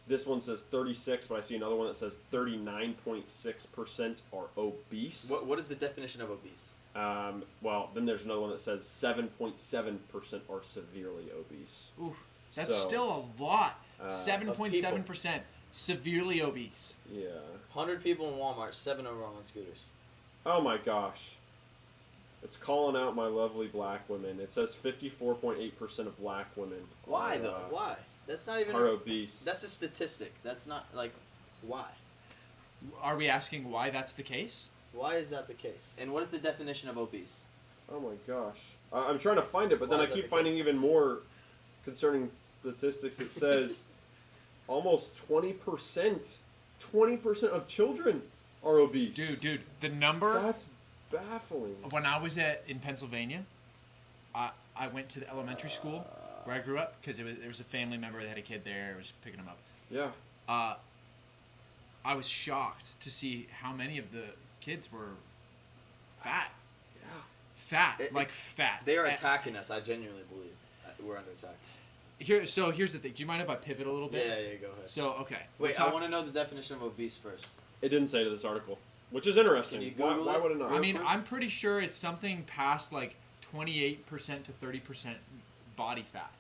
this one says 36, but I see another one that says 39.6% are obese. What is the definition of obese? Well, then there's another one that says 7.7% are severely obese. Ooh, that's So, still a lot. 7.7% severely obese. Yeah. 100 people in Walmart, 7 of them are on scooters. Oh my gosh. It's calling out my lovely black women. It says 54.8% of black women Why are, though? Why? That's not even. are obese. That's a statistic. That's not like, why? Are we asking why that's the case? Why is that the case? And what is the definition of obese? Oh my gosh. I'm trying to find it, but Why then I is that keep the finding case? even more concerning statistics. It says almost 20%. 20% of children are obese. Dude, the number. That's baffling. When I was in Pennsylvania, I went to the elementary school where I grew up because there was a family member that had a kid there. I was picking him up. Yeah. I was shocked to see how many of the kids were fat. Yeah. Fat, It's- fat. They are attacking us. I genuinely believe we're under attack. So here's the thing. Do you mind if I pivot a little bit? Yeah, go ahead. So okay. Wait, I want to know the definition of obese first. It didn't say to this article, which is interesting. Can you Google why it? would it not? I mean, I'm pretty sure it's something past like 28% to 30% body fat.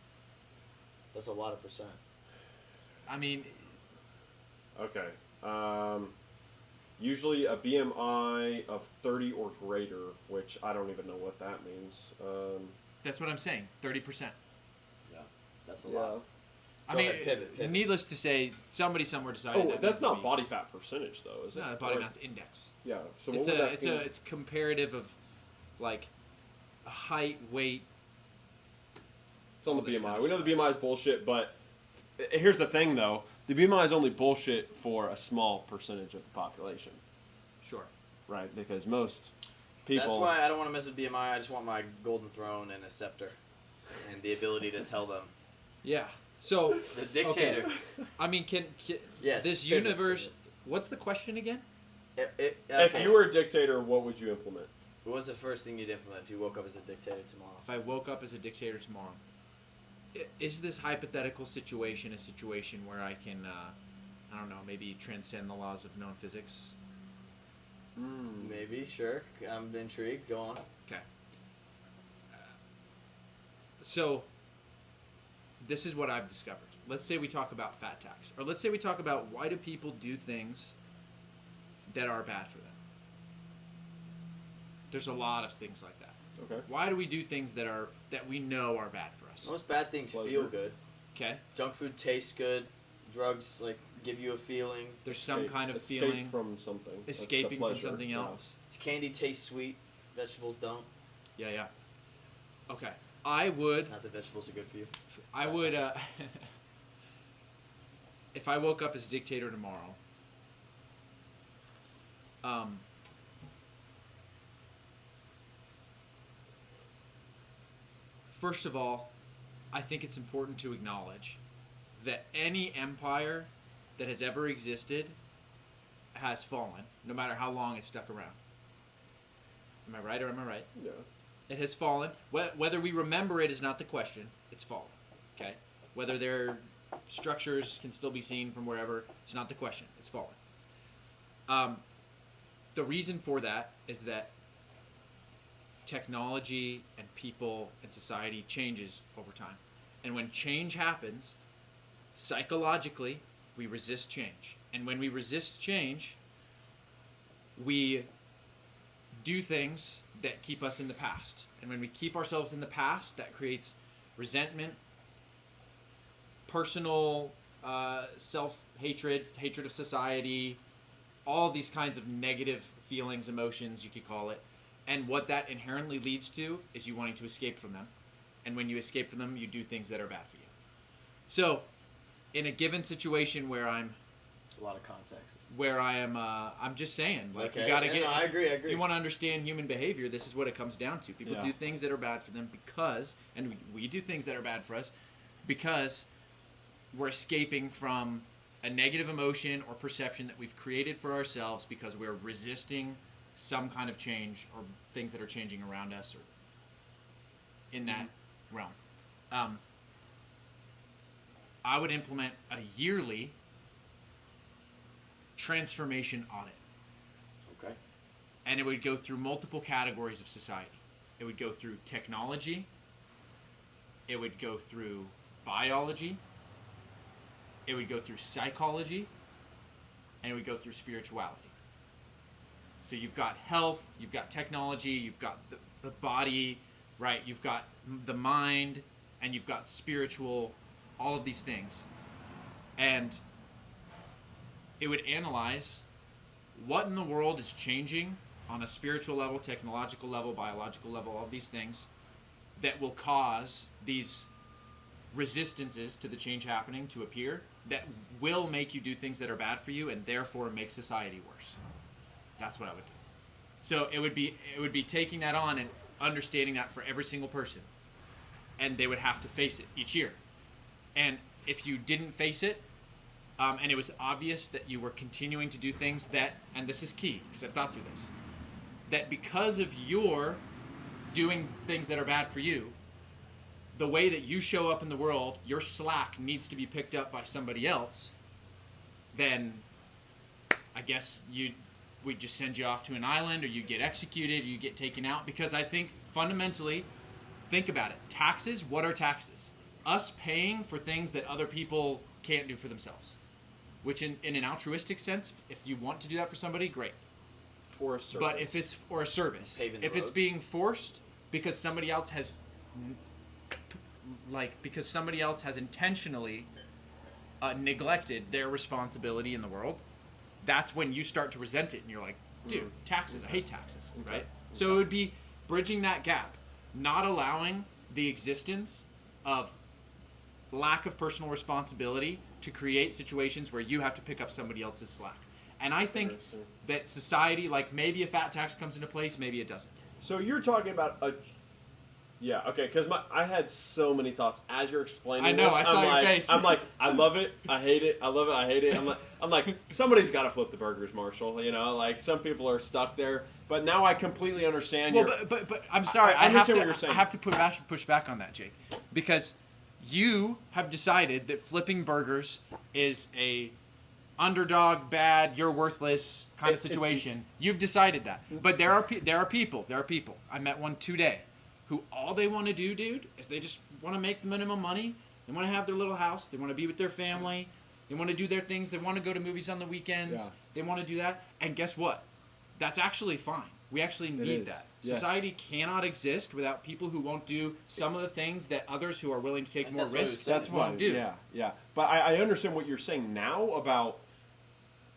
That's a lot of percent. I mean, Okay. Usually a BMI of 30 or greater, which I don't even know what that means. that's what I'm saying. 30%. Yeah, that's a lot. I Go mean, ahead, pivot. needless to say, somebody somewhere decided. Oh, that that's means not obese. body fat percentage, though, is it? No, body Or is- mass index. Yeah. So It's what would that mean? it's comparative of like height, weight. It's on the all this BMI. kind of We know stuff. the BMI is bullshit, but here's the thing, though. The BMI is only bullshit for a small percentage of the population, Sure. right? Because most people... That's why I don't want to mess with BMI. I just want my golden throne and a scepter, and the ability to tell them. Yeah. So The dictator. okay. I mean, can Yes. this pivot, universe? pivot. What's the question again? Okay. If you were a dictator, what would you implement? What was the first thing you'd implement if you woke up as a dictator tomorrow? If I woke up as a dictator tomorrow, is this hypothetical situation a situation where I can, I don't know, maybe transcend the laws of known physics? Maybe, sure. I'm intrigued. Go on. Okay. So, this is what I've discovered. Let's say we talk about fat tax, or let's say we talk about why do people do things that are bad for them. There's a lot of things like that. Okay. Why do we do things that we know are bad for us? Most bad things Pleasure. feel good. Okay. Junk food tastes good. drugs like give you a feeling. There's some kind of escape feeling. from something. That's the Escaping from pleasure. something else. It's candy tastes sweet, vegetables don't. Yeah. Okay. I would. Not that vegetables are good for you. I would. If I woke up as a dictator tomorrow. First of all, I think it's important to acknowledge that any empire that has ever existed has fallen, no matter how long it's stuck around. Am I right or am I right? Yeah. It has fallen. Whether we remember it is not the question. It's fallen. Okay? Whether their structures can still be seen from wherever is not the question. It's fallen. The reason for that is that technology and people and society changes over time. And when change happens, psychologically, we resist change. And when we resist change, we do things that keep us in the past. And when we keep ourselves in the past, that creates resentment, personal self-hatred, hatred of society, all these kinds of negative feelings, emotions, you could call it. And what that inherently leads to is you wanting to escape from them. And when you escape from them, you do things that are bad for you. So, in a given situation where I'm... It's a lot of context. Where I am, I'm just saying, like, okay. you gotta get... No, I agree. If you want to understand human behavior, this is what it comes down to. People Yeah. do things that are bad for them because... And we do things that are bad for us because we're escaping from a negative emotion or perception that we've created for ourselves because we're resisting some kind of change or things that are changing around us or in that realm. I would implement a yearly transformation audit. Okay. And it would go through multiple categories of society. It would go through technology. It would go through biology. It would go through psychology. And it would go through spirituality. So you've got health, you've got technology, you've got the body, right? You've got the mind, and you've got spiritual, all of these things. And it would analyze what in the world is changing on a spiritual level, technological level, biological level, all of these things that will cause these resistances to the change happening to appear that will make you do things that are bad for you and therefore make society worse. That's what I would do. So it would be taking that on and understanding that for every single person. And they would have to face it each year. And if you didn't face it, and it was obvious that you were continuing to do things that, and this is key, because I've thought through this, that because of your doing things that are bad for you, the way that you show up in the world, your slack needs to be picked up by somebody else, then I guess we'd just send you off to an island, or you get executed, or you get taken out. Because I think fundamentally, think about it. Taxes, what are taxes? Us paying for things that other people can't do for themselves. Which in an altruistic sense, if you want to do that for somebody, great. Or a service. But if it's, or a service. Paving the If it's roads. being forced because somebody else has, because somebody else has intentionally neglected their responsibility in the world, that's when you start to resent it and you're like, dude, taxes, I hate taxes, right? So it would be bridging that gap, not allowing the existence of lack of personal responsibility to create situations where you have to pick up somebody else's slack. And I think that society, like maybe a fat tax comes into place, maybe it doesn't. So you're talking about a... Yeah, okay, because I had so many thoughts as you're explaining I know, this. I saw your face. I'm like, I love it, I hate it, I love it, I hate it. I'm like, somebody's got to flip the burgers, Marshall. You know, like some people are stuck there. But now I completely understand. Well, but I'm sorry, I I have understand to what you're saying. I have to push back on that, Jake, because you have decided that flipping burgers is a underdog, bad, you're worthless kind of situation. You've decided that. But there are people. I met one today who all they want to do, dude, is they just want to make the minimum money. They want to have their little house. They want to be with their family. They want to do their things. They want to go to movies on the weekends. Yeah. They want to do that. And guess what? That's actually fine. We actually It need is. that. Yes. Society cannot exist without people who won't do some of the things that others who are willing to take And more that's what we risks said. That's what won't do. Yeah. But I understand what you're saying now about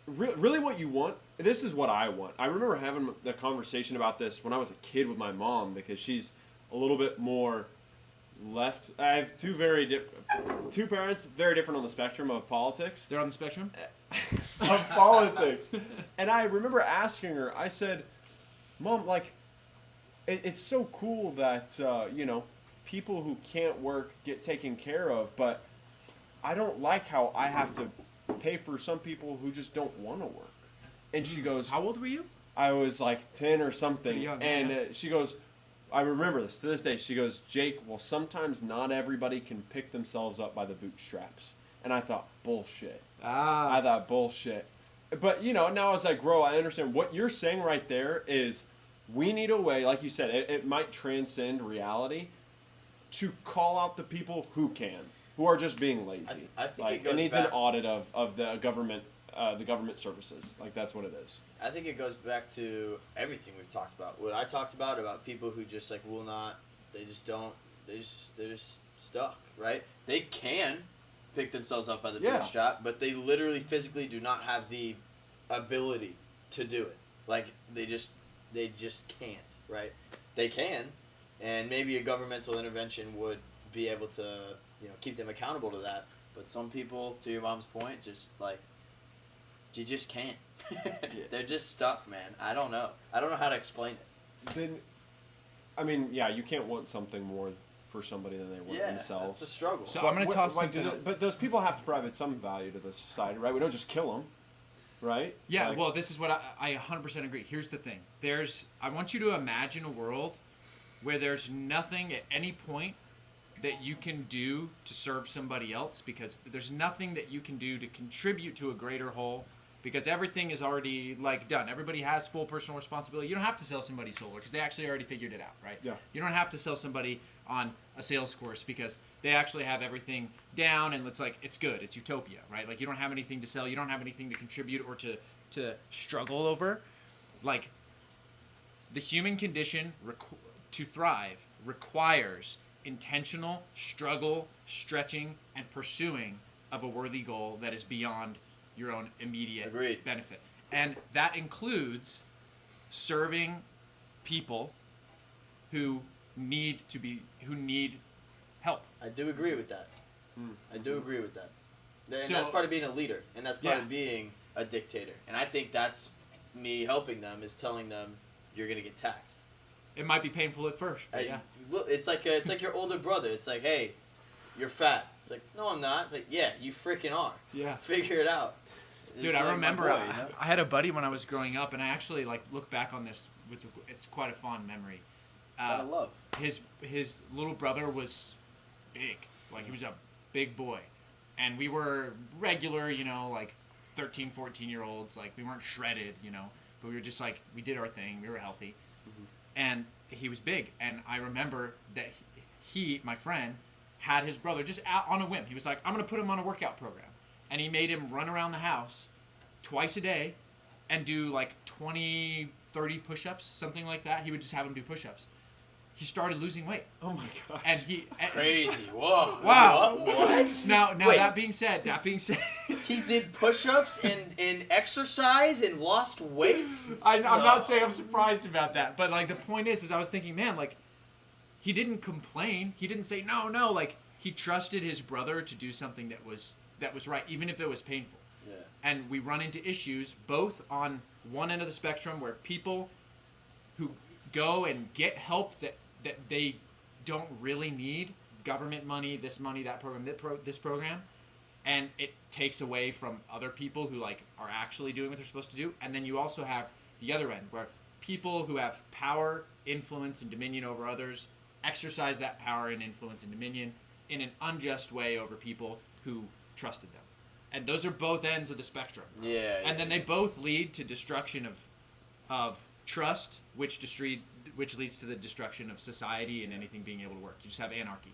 really what you want. This is what I want. I remember having the conversation about this when I was a kid with my mom because she's a little bit more left. I have two parents, very different on the spectrum of politics. They're on the spectrum? Of politics. And I remember asking her, I said, Mom, like, it's so cool that, people who can't work get taken care of, but I don't like how I have to pay for some people who just don't want to work. And she goes, How old were you? I was like 10 or something. Pretty young, and yeah. She goes, I remember this to this day. She goes, Jake, well, sometimes not everybody can pick themselves up by the bootstraps. And I thought, bullshit. I thought, bullshit. But, now as I grow, I understand what you're saying right there is we need a way, like you said, it might transcend reality to call out the people who can, who are just being lazy. I think like, it goes needs back. an audit of the government services. Like, that's what it is. I think it goes back to everything we've talked about. What I talked about people who just like will not, they just don't, they're just stuck, right? They can pick themselves up by the bootstrap, but they literally physically do not have the ability to do it. Like they just can't, right? They can, and maybe a governmental intervention would be able to, keep them accountable to that. But some people, to your mom's point, just like you just can't. They're just stuck, man. I don't know how to explain it. Then, I mean, yeah, you can't want something more for somebody than they want themselves. That's the struggle. So I'm going to toss like, something up. but those people have to provide some value to the society, right? We don't just kill them, right? Yeah, Like, well, this is what I 100% agree. Here's the thing. I want you to imagine a world where there's nothing at any point that you can do to serve somebody else because there's nothing that you can do to contribute to a greater whole because everything is already, like, done. Everybody has full personal responsibility. You don't have to sell somebody solar because they actually already figured it out, right? Yeah. You don't have to sell somebody on a sales course because they actually have everything down and it's good. It's utopia, right? Like, you don't have anything to sell. You don't have anything to contribute or to struggle over. Like, the human condition to thrive requires intentional struggle, stretching, and pursuing of a worthy goal that is beyond your own immediate benefit. And that includes serving people who need help. I do agree with that. I do agree with that. And So- that's part of being a leader, and that's part Yeah. of being a dictator. And I think that's me helping them is telling them you're gonna get taxed. It might be painful at first, but yeah. Look, it's like your older brother. It's like, hey, you're fat. It's like, no, I'm not. It's like, yeah, you freaking are. Yeah. Figure it out. Dude, It's I like my remember boy, you know? I had a buddy when I was growing up, and I actually look back on this it's quite a fond memory. It's out of love. His little brother was big, like he was a big boy, and we were regular, 13, 14-year-olds. Like we weren't shredded, but we were just like we did our thing. We were healthy, and he was big. And I remember that he my friend, had his brother just out on a whim. He was like, I'm gonna put him on a workout program. And he made him run around the house twice a day and do like 20, 30 push-ups, something like that. He would just have him do push-ups. He started losing weight. Oh my gosh. And he... Crazy. Whoa. Wow. What? Now Wait. that being said... He did push-ups and exercise and lost weight? I'm not saying I'm surprised about that. But like the point is I was thinking, man, like he didn't complain. He didn't say, no. Like he trusted his brother to do something that was right, even if it was painful. Yeah. And we run into issues both on one end of the spectrum where people who go and get help that they don't really need, government money, that program, this program, and it takes away from other people who like are actually doing what they're supposed to do. And then you also have the other end where people who have power, influence, and dominion over others exercise that power and influence and dominion in an unjust way over people who trusted them. And those are both ends of the spectrum. Yeah. And then they both lead to destruction of trust, which leads to the destruction of society and anything being able to work. You just have anarchy,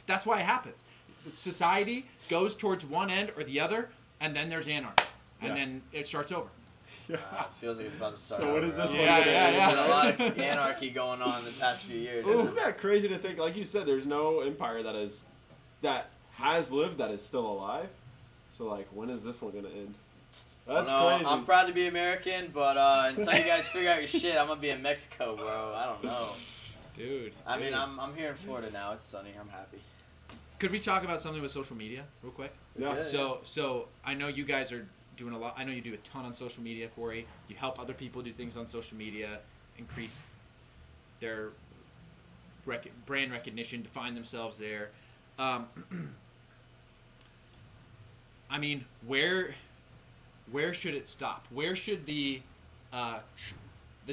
that's why it happens. Society goes towards one end or the other, and then there's anarchy. And then it starts over. It feels like it's about to start. So what is this over. one? There's been a lot of anarchy going on in the past few years. Isn't that crazy to think? Like you said, there's no empire that has lived that is still alive. So like, when is this one gonna end? That's crazy. I'm proud to be American, but until you guys figure out your shit, I'm gonna be in Mexico, bro. I don't know. Dude. I mean, I'm here in Florida now. It's sunny. I'm happy. Could we talk about something with social media real quick? Yeah. Good. So I know you guys are doing a lot. I know you do a ton on social media, Corey. You help other people do things on social media, increase their brand recognition, define themselves there. I mean, where should it stop? Where should the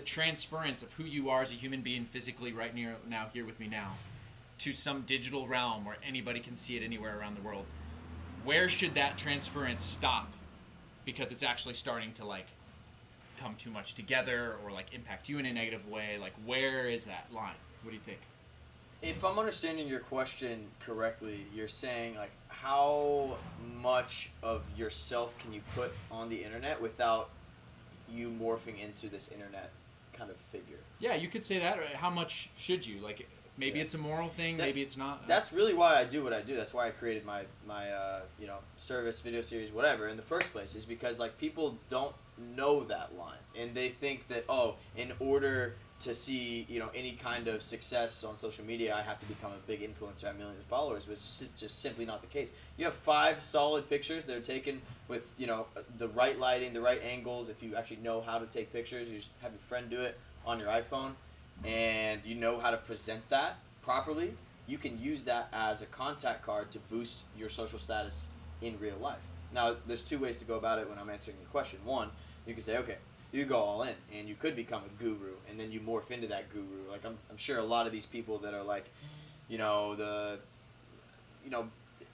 transference of who you are as a human being physically right now here with me now to some digital realm where anybody can see it anywhere around the world, where should that transference stop? Because it's actually starting to like come too much together or like impact you in a negative way. Like, where is that line? What do you think? If I'm understanding your question correctly, you're saying like how much of yourself can you put on the internet without you morphing into this internet kind of figure? Yeah, you could say that. Or how much should you? Like, maybe it's a moral thing, maybe it's not. That's really why I do what I do. That's why I created my service, video series, whatever, in the first place, is because like people don't know that line, and they think that, oh, in order to see any kind of success on social media, I have to become a big influencer, have millions of followers, which is just simply not the case. You have 5 solid pictures that are taken with the right lighting, the right angles. If you actually know how to take pictures, you just have your friend do it on your iPhone, and you know how to present that properly, you can use that as a contact card to boost your social status in real life. Now, there's 2 ways to go about it when I'm answering your question. One, you can say, okay, you go all in, and you could become a guru, and then you morph into that guru. Like, I'm sure a lot of these people that are like,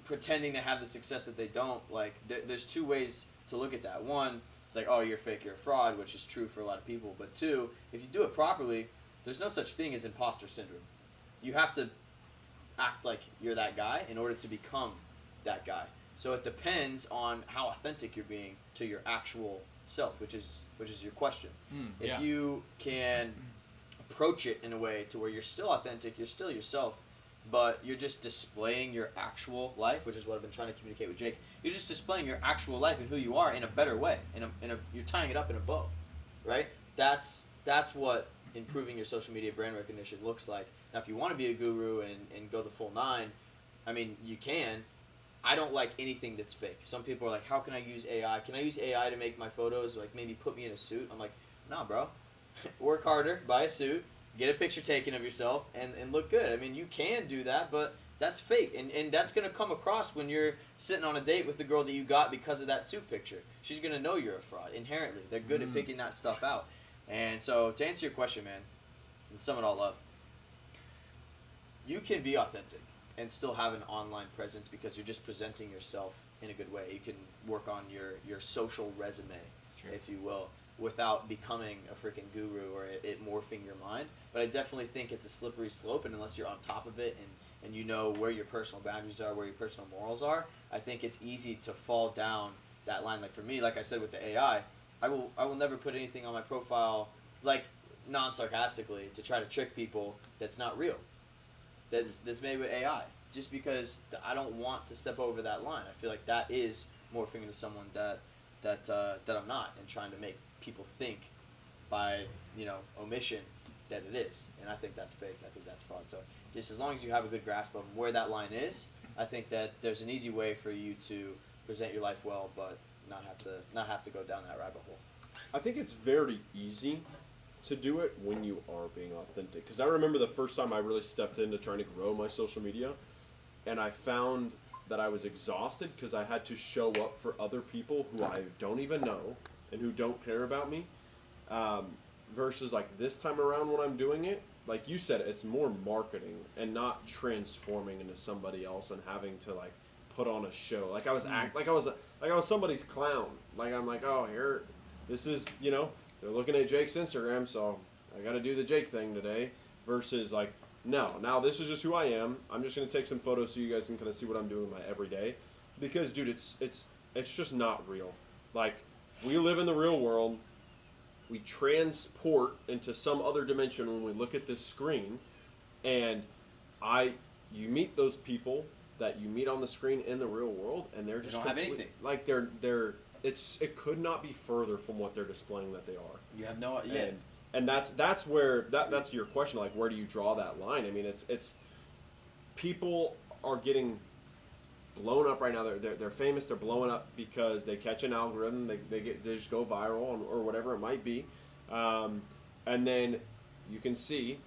pretending to have the success that they don't, like, there's 2 ways to look at that. One, it's like, oh, you're fake, you're a fraud, which is true for a lot of people. But 2, if you do it properly, there's no such thing as imposter syndrome. You have to act like you're that guy in order to become that guy. So it depends on how authentic you're being to your actual self, which is your question. If you can approach it in a way to where you're still authentic, you're still yourself, but you're just displaying your actual life, which is what I've been trying to communicate with Jake. You're just displaying your actual life and who you are in a better way. You're tying it up in a bow, right? That's what improving your social media brand recognition looks like. Now, if you want to be a guru and go the full 9, I mean, you can. I don't like anything that's fake. Some people are like, how can I use AI? Can I use AI to make my photos, like maybe put me in a suit? I'm like, nah, bro. Work harder, buy a suit, get a picture taken of yourself, and look good. I mean, you can do that, but that's fake. And that's going to come across when you're sitting on a date with the girl that you got because of that suit picture. She's going to know you're a fraud, inherently. They're good at picking that stuff out. And so, to answer your question, man, and sum it all up, you can be authentic and still have an online presence because you're just presenting yourself in a good way. You can work on your social resume, if you will, without becoming a freaking guru or it morphing your mind. But I definitely think it's a slippery slope, and unless you're on top of it and you know where your personal boundaries are, where your personal morals are, I think it's easy to fall down that line. Like for me, like I said with the AI, I will never put anything on my profile, like non-sarcastically, to try to trick people that's not real. That's made with AI, just because I don't want to step over that line. I feel like that is morphing into someone that I'm not, and trying to make people think by omission that it is, and I think that's fake. I think that's fraud. So just as long as you have a good grasp of where that line is, I think that there's an easy way for you to present your life well, but not have to go down that rabbit hole. I think it's very easy to do it when you are being authentic. Because I remember the first time I really stepped into trying to grow my social media, and I found that I was exhausted because I had to show up for other people who I don't even know and who don't care about me. Versus like this time around when I'm doing it, like you said, it's more marketing and not transforming into somebody else and having to like put on a show. Like I was like I was somebody's clown. Like I'm like, oh, here, this is they're looking at Jake's Instagram, so I got to do the Jake thing today. Versus like, no, now this is just who I am. I'm just gonna take some photos so you guys can kind of see what I'm doing in my everyday. Because dude, it's just not real. Like we live in the real world. we transport into some other dimension when we look at this screen, and you meet those people that you meet on the screen in the real world, and they're just don't have anything. Like it could not be further from what they're displaying that they are. You have no And that's where that's your question, like where do you draw that line? I mean, it's people are getting blown up right now. They're famous. They're blowing up because they catch an algorithm. They just go viral or whatever it might be, and then you can see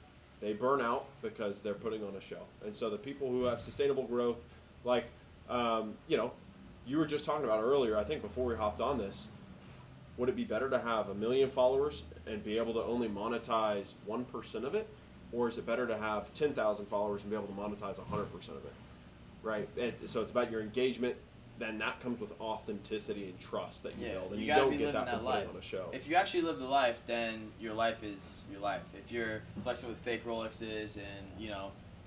they burn out because they're putting on a show. And so the people who have sustainable growth, like you were just talking about earlier, I think before we hopped on this, would it be better to have 1 million followers and be able to only monetize 1% of it, or is it better to have 10,000 followers and be able to monetize 100% of it? Right. So it's about your engagement. Then that comes with authenticity and trust that you build, and you don't get that from putting on a show. If you actually live the life, then your life is your life. If you're flexing with fake Rolexes and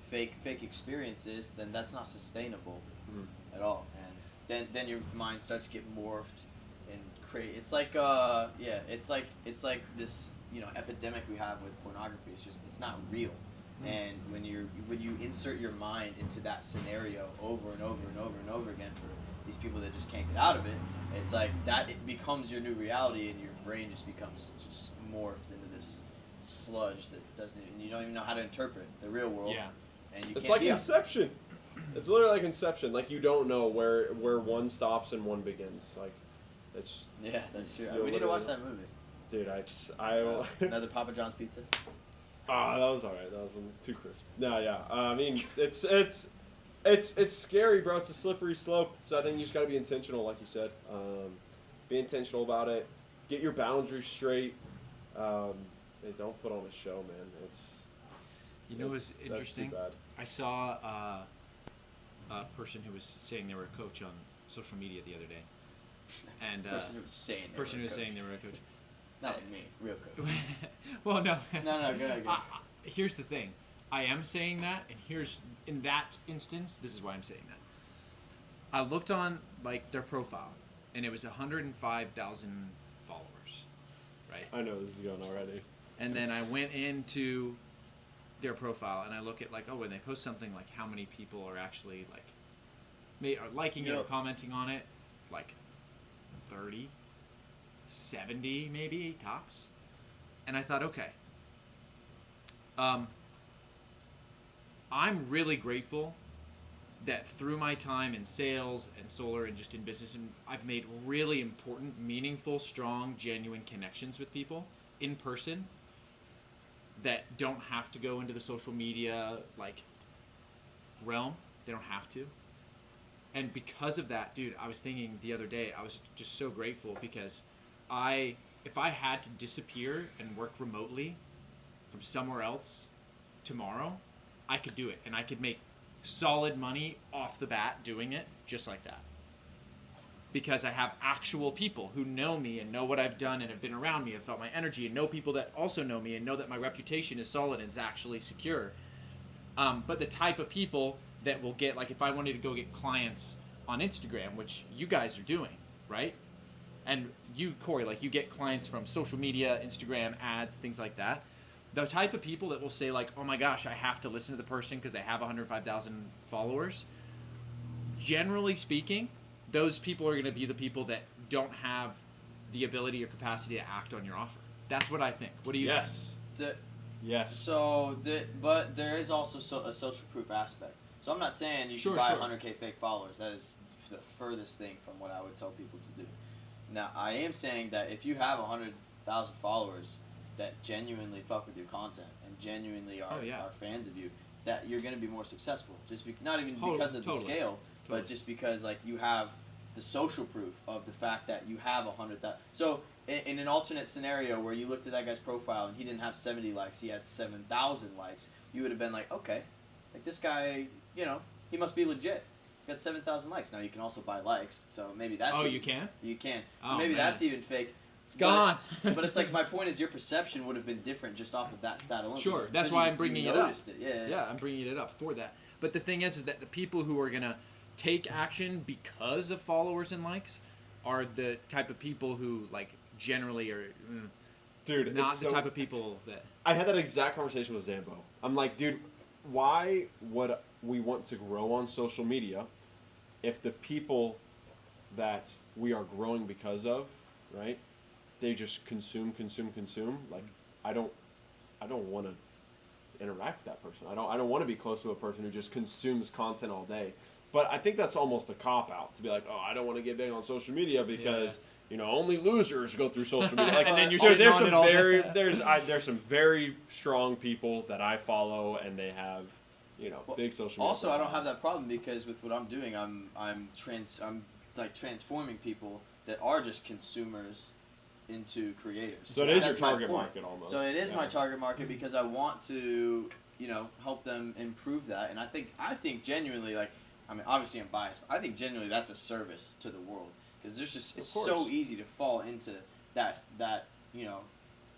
fake experiences, then that's not sustainable at all. And then your mind starts to get morphed and create. It's like it's like this epidemic we have with pornography. It's not real. And when you insert your mind into that scenario over and over and over and over again for these people that just can't get out of it, it's like that it becomes your new reality, and your brain just becomes just morphed into this sludge that you don't even know how to interpret the real world. Yeah. And it's like Inception. It's literally like Inception. Like you don't know where one stops and one begins. Like it's that's true. We need to watch that movie. Dude, another Papa John's pizza. Ah, that was alright. That was too crisp. No, yeah. I mean, it's scary, bro. It's a slippery slope. So I think you just got to be intentional, like you said. Be intentional about it. Get your boundaries straight. And don't put on a show, man. It's interesting. That's too bad. I saw a person who was saying they were a coach on social media the other day, and person who was saying they were a coach. Not like me, real coach. Well, no. No, go ahead. Here's the thing. I am saying that, and in that instance, this is why I'm saying that. I looked on their profile, and it was 105,000 followers, right? I know this is going already. And then I went into their profile, and I look at when they post something, how many people are actually are liking it or commenting on it, 30. 70 maybe tops, and I thought, okay, I'm really grateful that through my time in sales and solar and just in business, I've made really important, meaningful, strong, genuine connections with people in person that don't have to go into the social media realm. They don't have to. And because of that, dude, I was thinking the other day, I was just so grateful because if I had to disappear and work remotely from somewhere else tomorrow, I could do it, and I could make solid money off the bat doing it just like that. Because I have actual people who know me and know what I've done and have been around me and felt my energy, and know people that also know me and know that my reputation is solid and is actually secure. But the type of people that will get, if I wanted to go get clients on Instagram, which you guys are doing, right? And you, Corey, you get clients from social media, Instagram, ads, things like that. The type of people that will say, oh my gosh, I have to listen to the person because they have 105,000 followers. Generally speaking, those people are going to be the people that don't have the ability or capacity to act on your offer. That's what I think. What do you think? Yes. So, but there is also a social proof aspect. So I'm not saying you should buy 100K fake followers. That is the furthest thing from what I would tell people to do. Now, I am saying that if you have 100,000 followers that genuinely fuck with your content and genuinely are fans of you, that you're going to be more successful. Not even because of the scale, but just because you have the social proof of the fact that you have 100,000. So in an alternate scenario where you looked at that guy's profile and he didn't have 70 likes, he had 7,000 likes, you would have been like, okay, this guy, he must be legit. Got 7,000 likes. Now you can also buy likes, so maybe that's. Oh, you can? You can. So maybe that's even fake. It's gone. But it's my point is your perception would have been different just off of that stat alone. Sure, that's why I'm bringing it up. Yeah, I'm bringing it up for that. But the thing is that the people who are gonna take action because of followers and likes are the type of people who generally are Dude, not it's the so- type of people that. I had that exact conversation with Zambo. I'm like, dude, why would we want to grow on social media if the people that we are growing because of, right? They just consume. Like, I don't want to interact with that person. I don't want to be close to a person who just consumes content all day. But I think that's almost a cop out to be like, oh, I don't want to get big on social media because only losers go through social media. Like, And then you're dude, shitting on it all day. there's some very strong people that I follow, and they have big social media. Also, I don't have that problem because with what I'm doing, I'm like transforming people that are just consumers into creators. So it is That's your my target point. market almost. So it is my target market because I want to, help them improve that. And I think genuinely, like, I mean, obviously I'm biased, but I think genuinely that's a service to the world because it's so easy to fall into that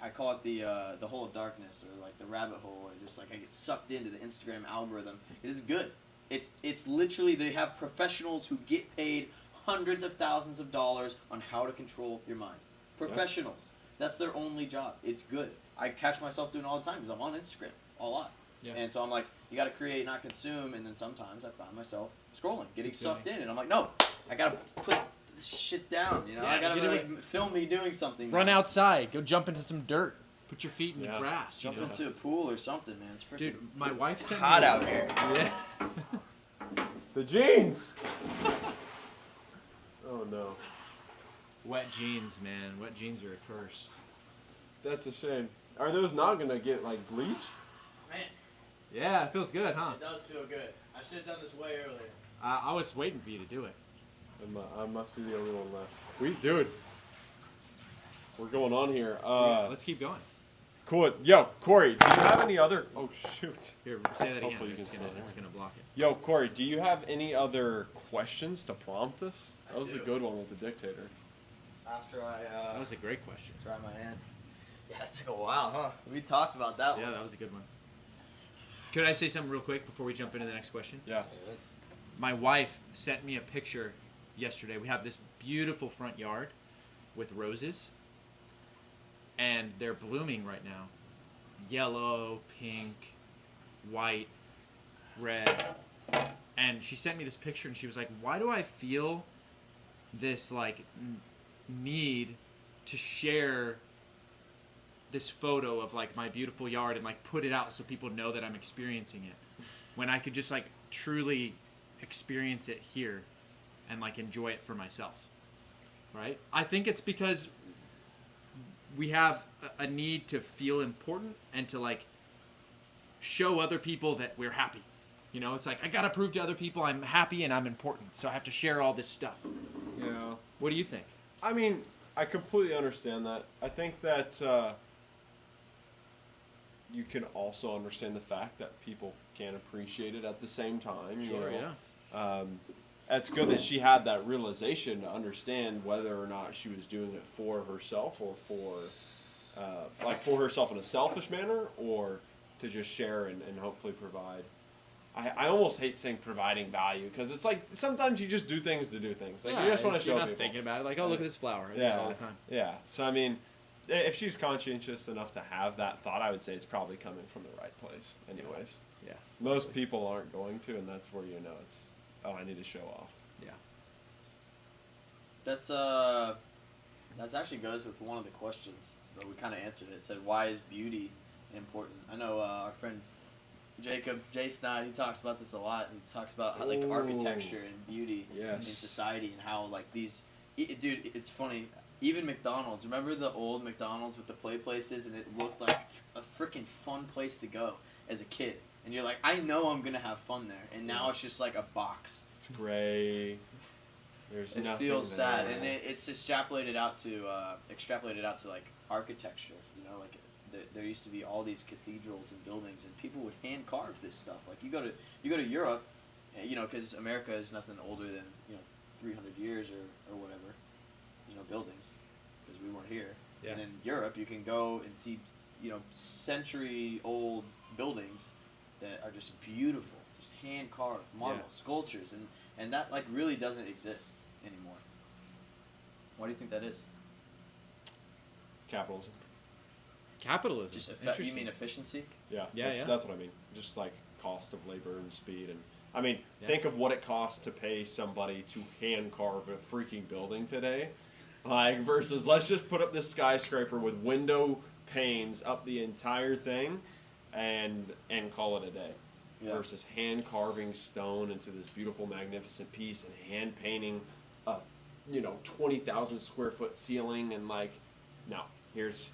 I call it the hole of darkness or like the rabbit hole, or just like I get sucked into the Instagram algorithm. It is good. It's literally they have professionals who get paid hundreds of thousands of dollars on how to control your mind. Professionals. That's their only job. It's good. I catch myself doing it all the time because I'm on Instagram a lot. Yeah. And so I'm like, you got to create, not consume. And then sometimes I find myself scrolling, getting sucked in. And I'm like, no, I got to put this shit down. I got to film me doing something. Run outside. Go jump into some dirt. Put your feet in the grass. Jump into a pool or something, man. It's freaking Dude, my wife sent hot me out here. Yeah. The jeans. Oh no. Wet jeans, man. Wet jeans are a curse. That's a shame. Are those not gonna get like bleached? Man, Yeah, it feels good, huh? it does feel good. I should have done this way earlier. I was waiting for you to do it. I must be the only one left. Dude, we're going on here. Let's keep going. Cool. Yo, Corey, do you have any other? Oh shoot. Here, say that again. Hopefully you can It's say it. gonna block it. Yo, Corey, do you have any other questions to prompt us? That was a good one with the dictator. After That was a great question. try my hand. Yeah, that took a while, huh? We talked about that Yeah, one. that was a good one. Could I say something real quick before we jump into the next question? Yeah. My wife sent me a picture yesterday. We have this beautiful front yard with roses, and they're blooming right now. Yellow, pink, white, red. And she sent me this picture, and she was like, why do I feel this, like, need to share this photo of, like, my beautiful yard and, like, put it out so people know that I'm experiencing it, when I could just, like, truly experience it here and, like, enjoy it for myself, right? I think it's because we have a need to feel important and to, like, show other people that we're happy. It's like, I gotta prove to other people I'm happy and I'm important, so I have to share all this stuff. Yeah. What do you think? I mean, I completely understand that. I think that you can also understand the fact that people can't appreciate it at the same time. Sure, yeah. It's good that she had that realization to understand whether or not she was doing it for herself or for herself in a selfish manner, or to just share and hopefully provide. I almost hate saying providing value because it's like sometimes you just do things to do things. Like you just want to show you're not people. thinking about it. Like, oh, look at this flower. I do that all the time. Yeah. So I mean, if she's conscientious enough to have that thought, I would say it's probably coming from the right place. Anyways. Yeah. Most people aren't going to, and that's where it's. Oh, I need to show off. Yeah. That's actually goes with one of the questions, but we kind of answered it. It said, why is beauty important? I know our friend Jacob J. Snide, he talks about this a lot. He talks about how, like, architecture and beauty in society and how, like, dude, it's funny. Even McDonald's, remember the old McDonald's with the play places, and it looked like a freaking fun place to go as a kid. And you're like, I know I'm gonna have fun there. And now it's just like a box. It's gray. There's It nothing feels sad, there. and it's extrapolated out to like architecture. Like there used to be all these cathedrals and buildings, and people would hand carve this stuff. Like you go to Europe, because America is nothing older than 300 years or whatever. There's no buildings because we weren't here. Yeah. And in Europe, you can go and see century-old buildings that are just beautiful, just hand-carved marble sculptures, and that, like, really doesn't exist anymore. Why do you think that is? Capitalism. Capitalism. Just you Interesting. mean efficiency? Yeah, Yeah, that's what I mean. Just like cost of labor and speed. And I mean, Yeah. think of what it costs to pay somebody to hand carve a freaking building today. Like, versus let's just put up this skyscraper with window panes up the entire thing and call it a day. Yeah. Versus hand carving stone into this beautiful, magnificent piece and hand painting a 20,000 square foot ceiling and like, no, here's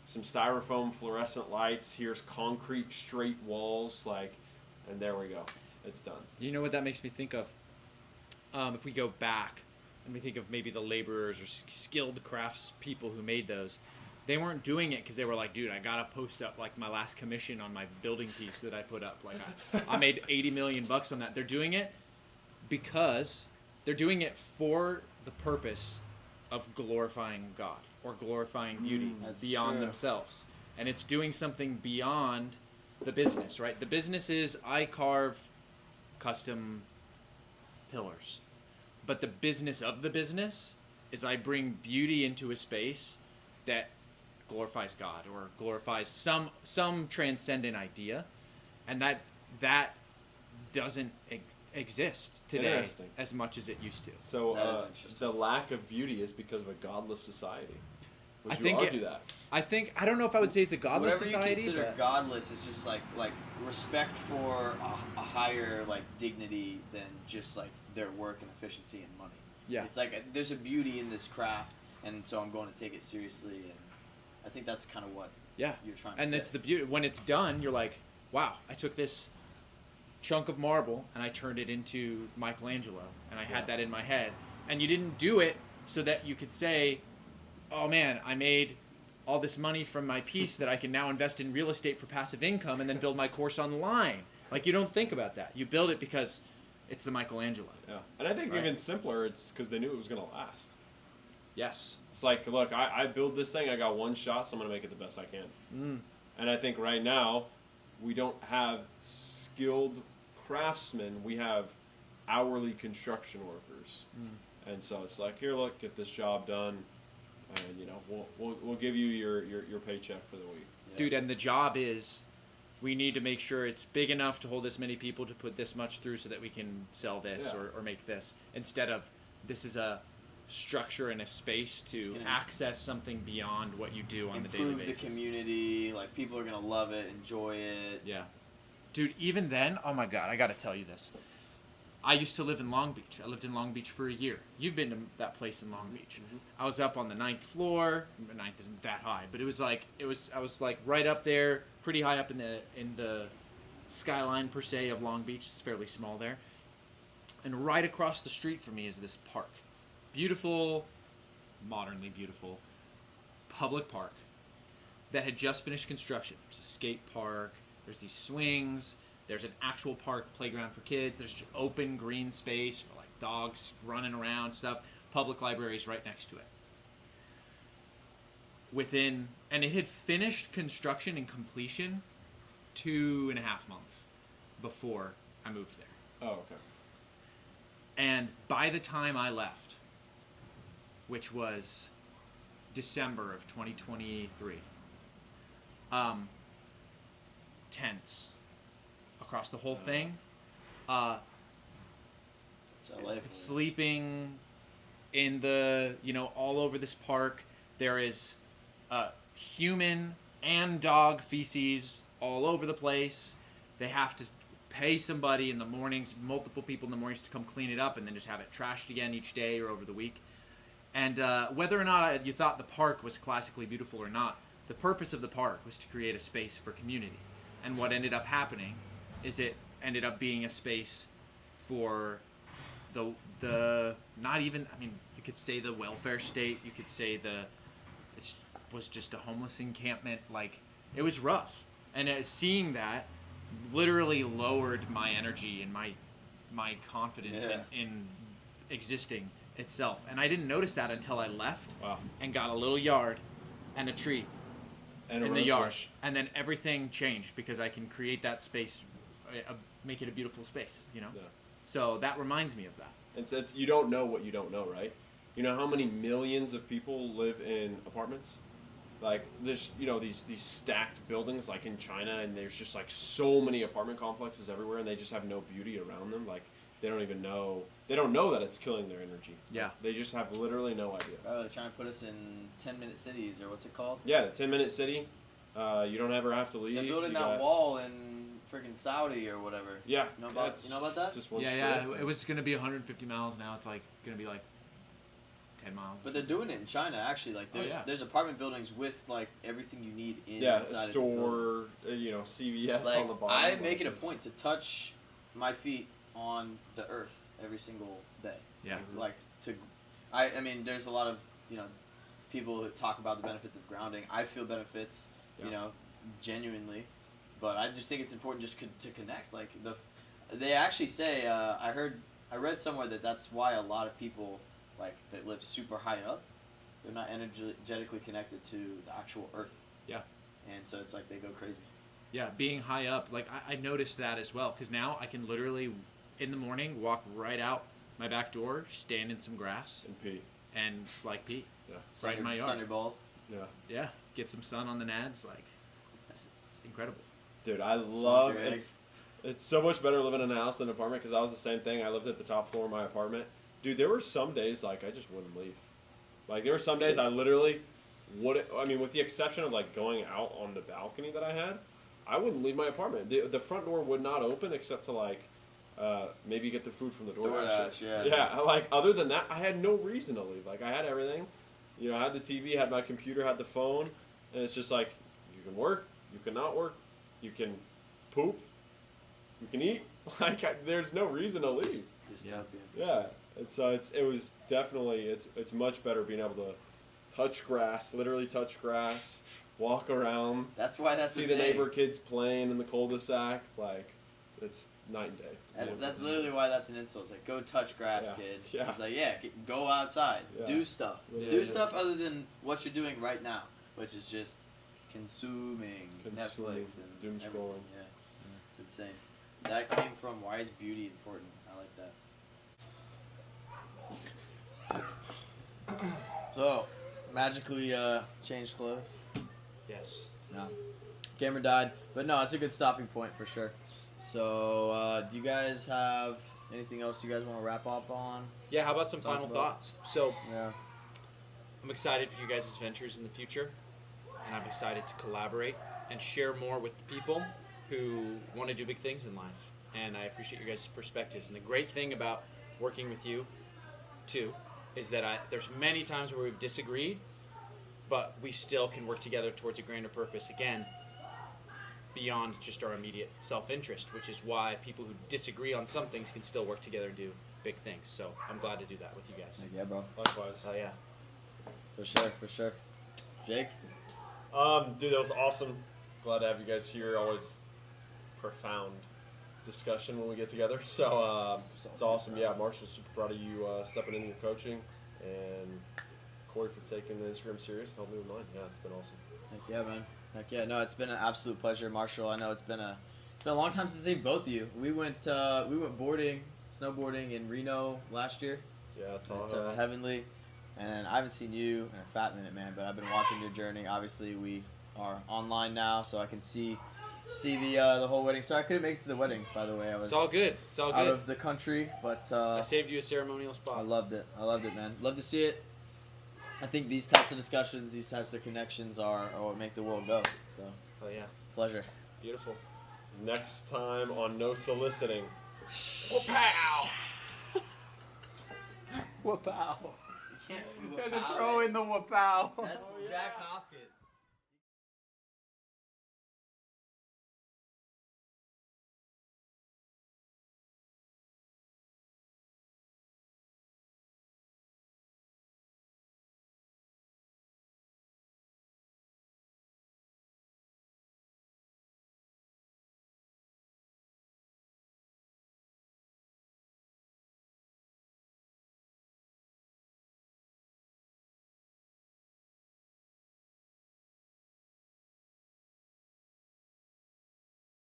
some styrofoam fluorescent lights, here's concrete straight walls, like, and there we go. It's done. You know what that makes me think of? If we go back and we think of maybe the laborers or skilled crafts people who made those, they weren't doing it because they were like, dude, I gotta post up like my last commission on my building piece that I put up. Like I made $80 million on that. They're doing it because they're doing it for the purpose of glorifying God or glorifying beauty beyond themselves. And it's doing something beyond the business, right? The business is I carve custom pillars. But the business of the business is I bring beauty into a space that glorifies God or glorifies some transcendent idea, and that doesn't exist today as much as it used to. So the lack of beauty is because of a godless society. Would I you argue that? I don't know if I would say it's a godless Whatever society. you consider but godless is just like respect for a higher like dignity than just like their work and efficiency and money. Yeah. It's like there's a beauty in this craft, and so I'm going to take it seriously, and I think that's kind of what you're trying to say. And it's the beauty. When it's done, you're like, wow, I took this chunk of marble and I turned it into Michelangelo, and I had that in my head. And you didn't do it so that you could say, oh man, I made all this money from my piece that I can now invest in real estate for passive income and then build my course online. Like, you don't think about that. You build it because it's the Michelangelo. Yeah. And I think even simpler, it's because they knew it was going to last. Yes. It's like, look, I build this thing, I got one shot, so I'm going to make it the best I can. And I think right now, we don't have skilled craftsmen. We have hourly construction workers. And so it's like, here, look, get this job done. And, we'll give you your paycheck for the week. Yeah. Dude, and the job is we need to make sure it's big enough to hold this many people to put this much through so that we can sell this or make this. Instead of this is a structure and a space to access something beyond what you do on the daily basis. Improve the community. Like, people are going to love it, enjoy it. Yeah. Dude, even then, oh my God, I got to tell you this. I used to live in Long Beach. I lived in Long Beach for a year. You've been to that place in Long Beach. I was up on the 9th floor. 9th isn't that high, but I was like right up there, pretty high up in the skyline per se of Long Beach. It's fairly small there. And right across the street from me is this park. Beautiful, modernly beautiful public park that had just finished construction. There's a skate park. There's these swings. There's an actual park playground for kids. There's open green space for like dogs running around, stuff. Public libraries right next to it. And it had finished construction and completion 2.5 months before I moved there. Oh, okay. And by the time I left, which was December of 2023, tents across the whole thing. It's LA for you. Sleeping in the, all over this park. There is human and dog feces all over the place. They have to pay somebody in the mornings, multiple people in the mornings, to come clean it up and then just have it trashed again each day or over the week. And whether or not you thought the park was classically beautiful or not, the purpose of the park was to create a space for community. And what ended up happening is it ended up being a space for the not even, I mean, you could say the welfare state, you could say it was just a homeless encampment. Like, it was rough. And seeing that literally lowered my energy and my confidence in existing itself. And I didn't notice that until I left and got a little yard and a tree And in the yard. And then everything changed because I can create that space, make it a beautiful space, Yeah. So that reminds me of that. And so you don't know what you don't know, right? You know how many millions of people live in apartments? Like there's these stacked buildings like in China, and there's just like so many apartment complexes everywhere, and they just have no beauty around them. Like they don't even know. They don't know that it's killing their energy. Yeah. They just have literally no idea. Oh, they're trying to put us in 10-minute cities, or what's it called? Yeah, the 10-minute city. You don't ever have to leave. They're building that wall in freaking Saudi or whatever. Yeah. You know about that? Just one Yeah. street. It was gonna be 150 miles. Now it's like gonna be like 10 miles. But they're doing it in China, actually. Like, there's apartment buildings with like everything you need a inside store, CVS like, on the bottom. I make it a point to touch my feet on the earth every single day. Yeah. I mean, there's a lot of people who talk about the benefits of grounding. I feel benefits, genuinely, but I just think it's important just to connect. Like they actually say, I read somewhere that that's why a lot of people that live super high up, they're not energetically connected to the actual earth. Yeah. And so it's like they go crazy. Yeah, being high up, like I noticed that as well, because now I can literally, in the morning, walk right out my back door, stand in some grass, and pee. And pee. Yeah. Right in my yard. Sun your balls. Yeah. Yeah, get some sun on the nads, like it's incredible. Dude, I love it. It's so much better living in a house than an apartment, because I was the same thing. I lived at the top floor of my apartment. Dude, there were some days I just wouldn't leave. Like there were some days I literally with the exception of going out on the balcony that I had, I wouldn't leave my apartment. The front door would not open except to maybe get the food from the DoorDash. Yeah. Other than that, I had no reason to leave. I had everything. I had the TV, had my computer, had the phone, and it's just you can work, you cannot work, you can poop, you can eat. There's no reason to leave. Yeah. And so it was definitely it's much better being able to touch grass, literally touch grass, walk around. That's why see the neighbor kids playing in the cul-de-sac. It's night and day. That's literally why that's an insult. It's like, go touch grass, kid. Yeah. It's like, go outside, do stuff, stuff other than what you're doing right now, which is just consuming Netflix and doom scrolling. Yeah, it's insane. That came from why is beauty important? I like that. So, magically changed clothes. Yes. No. Camera died, but no, it's a good stopping point for sure. So, do you guys have anything else you guys want to wrap up on? Yeah, how about some final thoughts? So, yeah. I'm excited for you guys' ventures in the future, and I'm excited to collaborate and share more with the people who want to do big things in life. And I appreciate your guys' perspectives. And the great thing about working with you, too, is that there's many times where we've disagreed, but we still can work together towards a grander purpose, again, beyond just our immediate self-interest, which is why people who disagree on some things can still work together and do big things. So I'm glad to do that with you guys. Yeah, bro. Likewise. Oh, yeah. For sure. Jake? Dude, that was awesome. Glad to have you guys here. Always profound discussion when we get together. So it's awesome. Yeah, Marshall's super proud of you stepping into your coaching, and Corey for taking the Instagram serious and helping me with mine. Yeah, it's been awesome. Heck yeah, man. Heck yeah. No, it's been an absolute pleasure, Marshall. I know it's been a long time since I've seen both of you. We went snowboarding in Reno last year. Yeah, it's at Heavenly. And I haven't seen you in a fat minute, man, but I've been watching your journey. Obviously, we are online now, so I can see the whole wedding. So I couldn't make it to the wedding, by the way. It's all good. It's all good. Out of the country, but I saved you a ceremonial spot. I loved it, man. Love to see it. I think these types of discussions, these types of connections are what make the world go. So, oh yeah, pleasure. Beautiful. Next time on No Soliciting. Whoop-pow! Whoop-pow. You can't throw in the whoop-pow. That's Jack Hopkins.